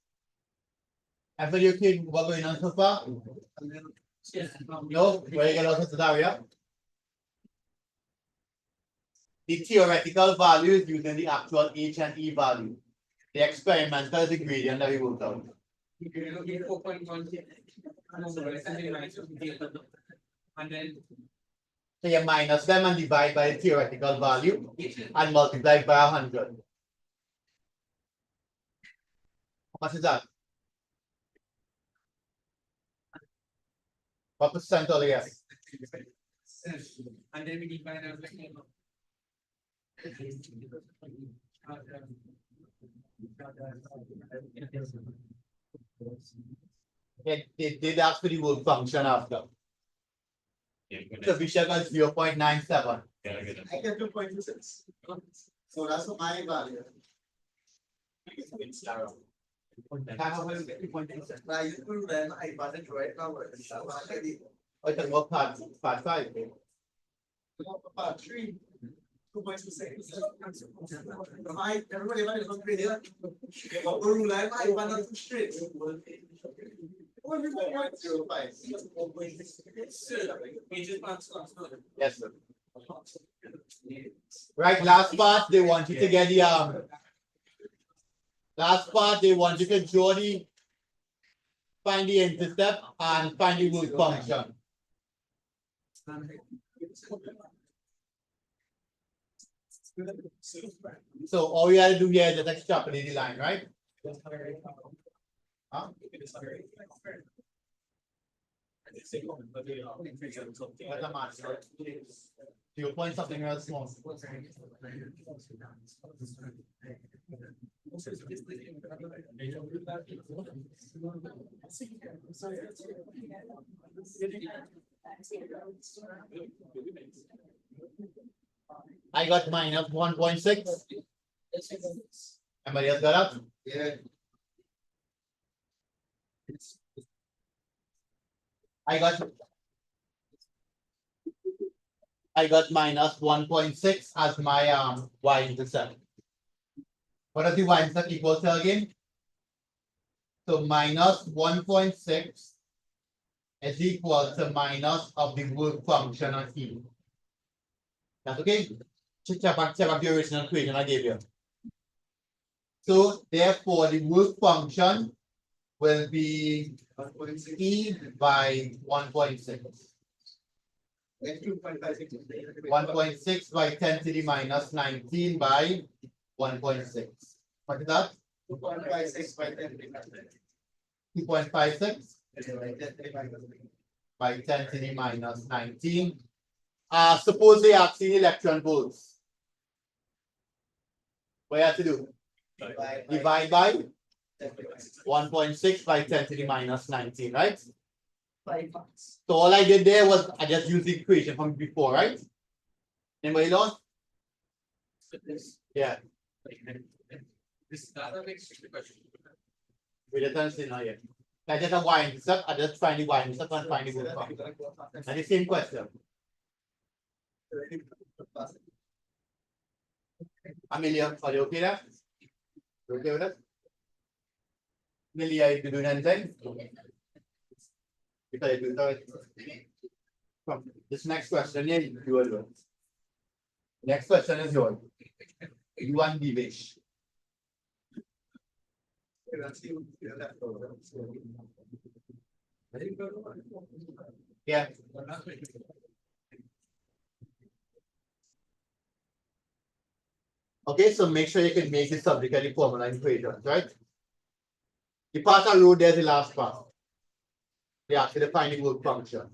A: After your kid, what going on so far? No, where you get out of the area? The theoretical value is using the actual H and E value. The experimental is the gradient that we worked out.
B: And then.
A: So you minus them and divide by the theoretical value and multiply by 100. How much is that? What percent all you
B: And then we divide everything.
A: They did ask for the word function after. So we should got 0.97.
C: I get 2.26. So that's my value. Now you will then I button right now.
A: Oh, it's about part 5.
C: Part 3. 2.26. Everybody want to complete it. What rule I want to straight. 1.05.
A: Yes, sir. Right, last part, they want you to get the last part, they want you to draw the find the intercept and find the root function. So all we have to do here is just extrapolate the line, right? Huh? What's the matter? 0 point something else small. I got minus 1.6. Somebody else got up?
C: Yeah.
A: I got minus 1.6 as my y-intercept. What does the y-intercept equal to again? So minus 1.6 is equal to minus of the work function on E. That's okay? Check back the original equation I gave you. So therefore the work function will be E by 1.6. 1.6 by 10 to the minus 19 by 1.6. What is that?
C: 2.56 by 10.
A: 2.56 by 10 to the minus 19. Suppose they ask the electron volts. What you have to do? Divide by 1.6 by 10 to the minus 19, right? So all I did there was I just used the equation from before, right? Anybody lost? Yeah.
E: This data makes the question.
A: We don't see now yet. I just a wine stuff, I just find the wine stuff and find the good one. And the same question. Amelia, are you okay there? You okay with it? Amelia, you doing anything? Because you do it. Come, this next question here, you will do. Next question is yours. You want the wish. Yeah. Okay, so make sure you can make the subject any formula equations, right? The part I wrote there's the last part. They ask you to find the work function.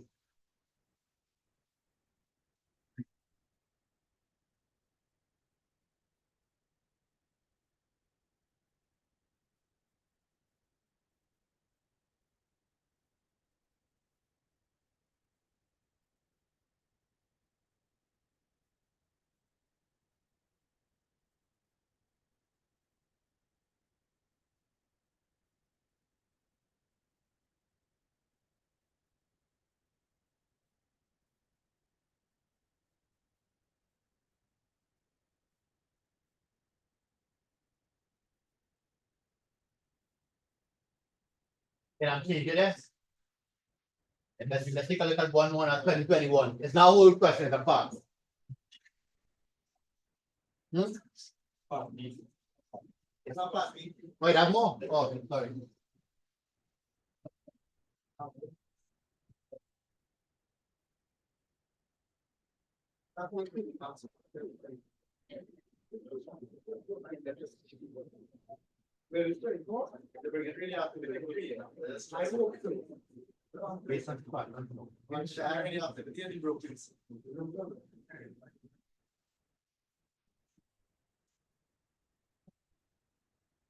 A: Can I change this? And let's take a look at 1 at 2021. It's now a whole question of part.
C: It's not part B.
A: Wait, I have more. Oh, sorry. Based on part.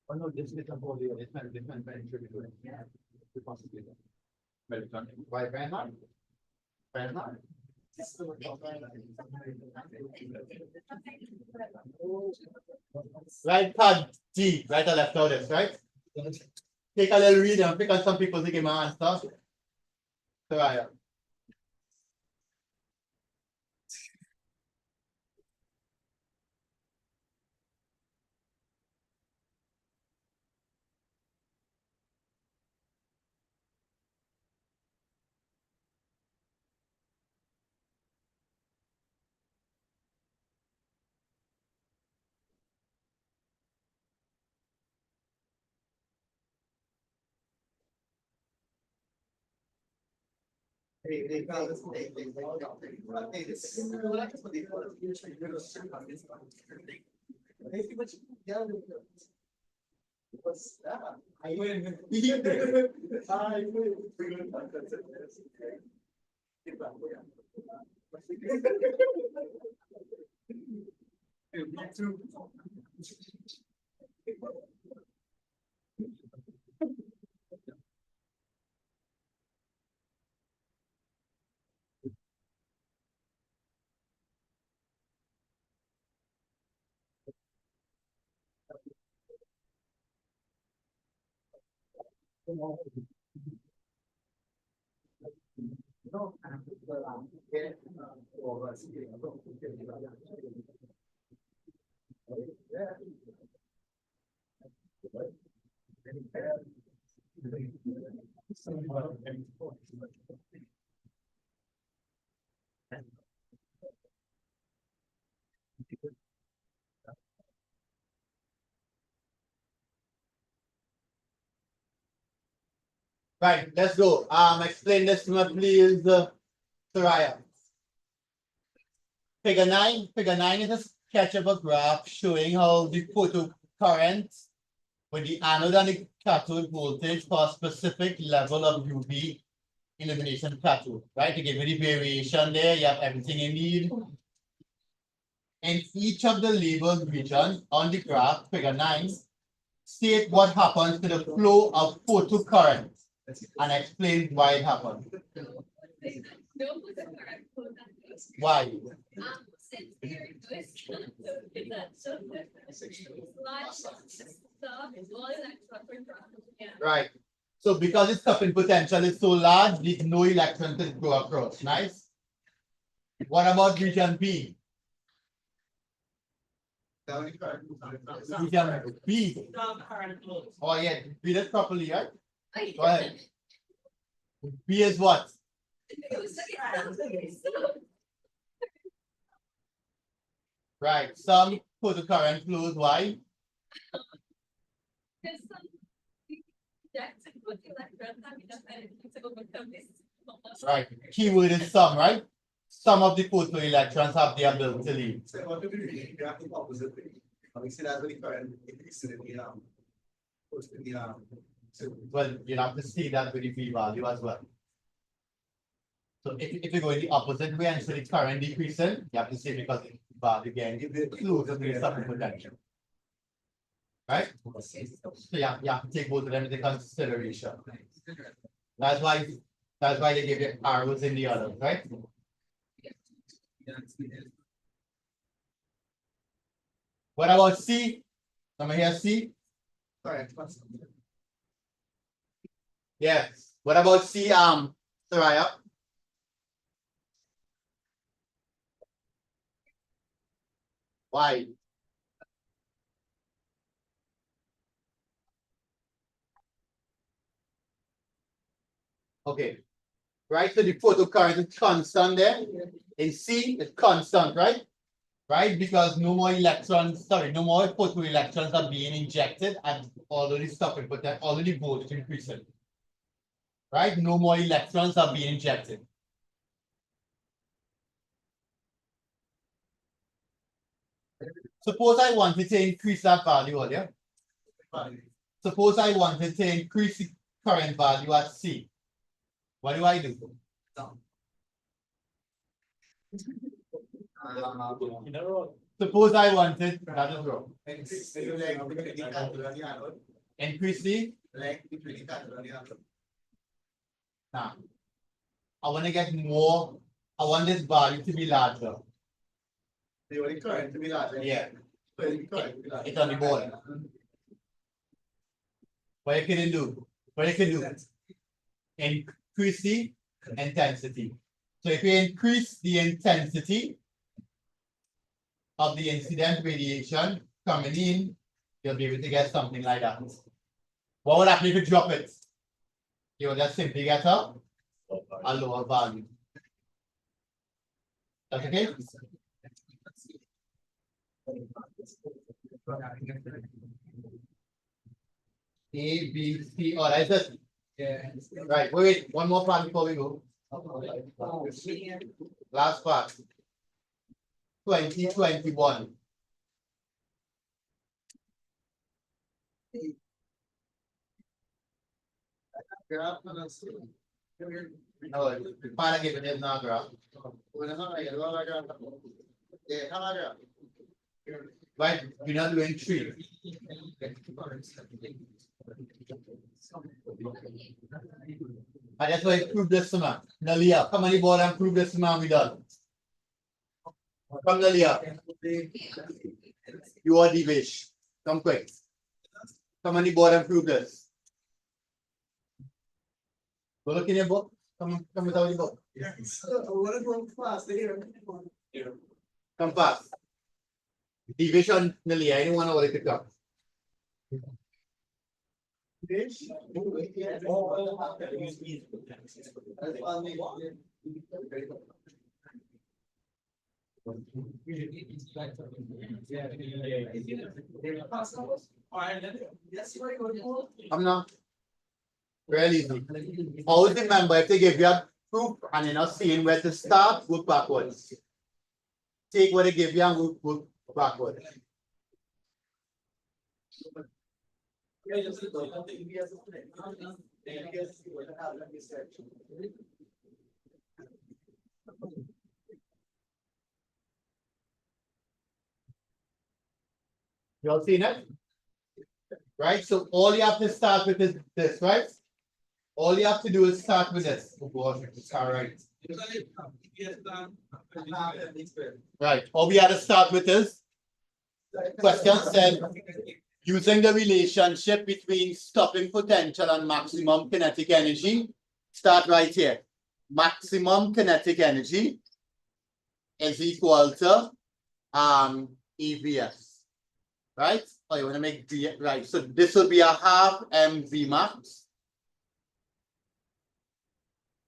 A: Oh no, this is a whole year. It's not different, but it should be doing. Yeah. Possibly. Well done. Why not? Why not? Right part D, right or left notice, right? Take a little read and pick on some people to give my answer. So I
C: What's that?
A: I win. Right, let's go. Explain this to me, please, Soraya. Figure 9. Figure 9 is a sketch of a graph showing how the photocurrent with the anode and the cathode voltage for a specific level of UV illumination cathode. Right, to give you the variation there, you have everything you need. In each of the labeled regions on the graph, figure 9, state what happens to the flow of photocurrent and explain why it happened. Why?
D: since you're doing so large stuff, all electrons are yeah.
A: Right. So because its stopping potential is so large, there's no electron to go across. Nice. What about region B?
C: Down in current.
A: Region B.
B: Some current flows.
A: Oh yeah, read it properly, right?
D: Oh,
A: Go ahead. B is what? Right. Some photocurrent flows. Why?
D: Because some rejects and put electrons have enough energy to overcome this.
A: Right. Keyword is some, right? Some of the photoelectrons have the ability to leave.
C: So what do we read? You have the opposite way. We see that with the current increase in the close to the so
A: Well, you have to see that with the V value as well. So if you go in the opposite way and see the current decreasing, you have to see because the value again is closer to the stopping potential. Right? So you have to take both of them into consideration. That's why they give you arrows in the others, right? What about C? Someone here C?
C: current.
A: Yes. What about C? Soraya? Why? Okay. Right, so the photocurrent is constant there. In C, it's constant, right? Right, because no more electrons, sorry, no more photoelectrons are being injected and already stopping, but then already voltage increasing. Right, no more electrons are being injected. Suppose I wanted to increase that value earlier. Suppose I wanted to increase the current value at C. What do I do? Suppose I wanted, that is wrong. Increase the, now. I want to get more, I want this value to be larger.
C: The only current to be larger.
A: Yeah,
C: It's
A: on the board. What you can do? What you can do? Increase the intensity. So if you increase the intensity of the incident radiation coming in, you'll be able to get something like that. What would happen if you drop it? You will just simply get a lower value. That's okay? A, B, C, all right, that's it. Right, wait, one more part before we go. Last part. 2021. No, para give it now, graph. Right, you're not doing 3. And that's why I prove this man. Nalia, come on the board and prove this man we done. Come Nalia. You are Divish. Come quick. Come on the board and prove this. Go look in your book. Come without the book. Come fast. Division Nalia, anyone know what it comes? I'm not. Really easy. Always remember if they give you a proof and you're not seeing where to start, work backwards. Take what they give you and work backwards. You all seen it? Right? So all you have to start with is this, right? All you have to do is start with this. Oh gosh, it's all right. Right, all we had to start with is, question said, using the relationship between stopping potential and maximum kinetic energy, start right here. Maximum kinetic energy is equal to EVS. Right? Oh, you want to make D right. So this will be a half mv max.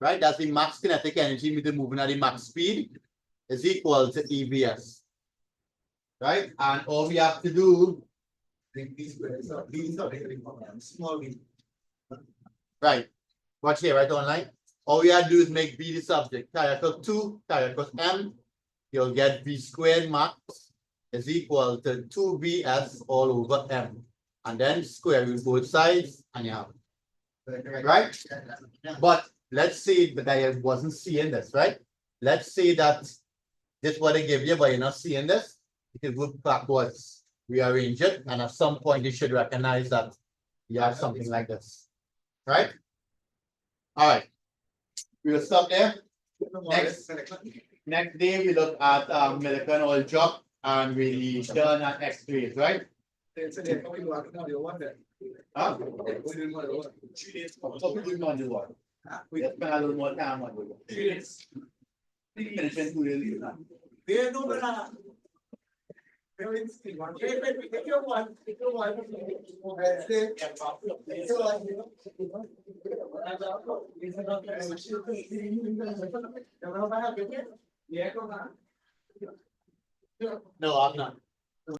A: Right? That's the max kinetic energy with the moving at the max speed is equal to EVS. Right? And all we have to do,
C: These are small.
A: right? Watch here, right online. All we have to do is make V the subject. Carry across 2, carry across M. You'll get V squared max is equal to 2VS all over M. And then square root both sides and you have. Right? But let's say that I wasn't seeing this, right? Let's say that this what they give you, but you're not seeing this. You can look backwards, rearrange it, and at some point you should recognize that you have something like this. Right? All right. We'll stop there. Next day we look at Millikan oil drop and radiation and X-rays, right? Huh? So we do not do what? We just spend a little more time on it. 3 minutes and 2 days. No, I'm not.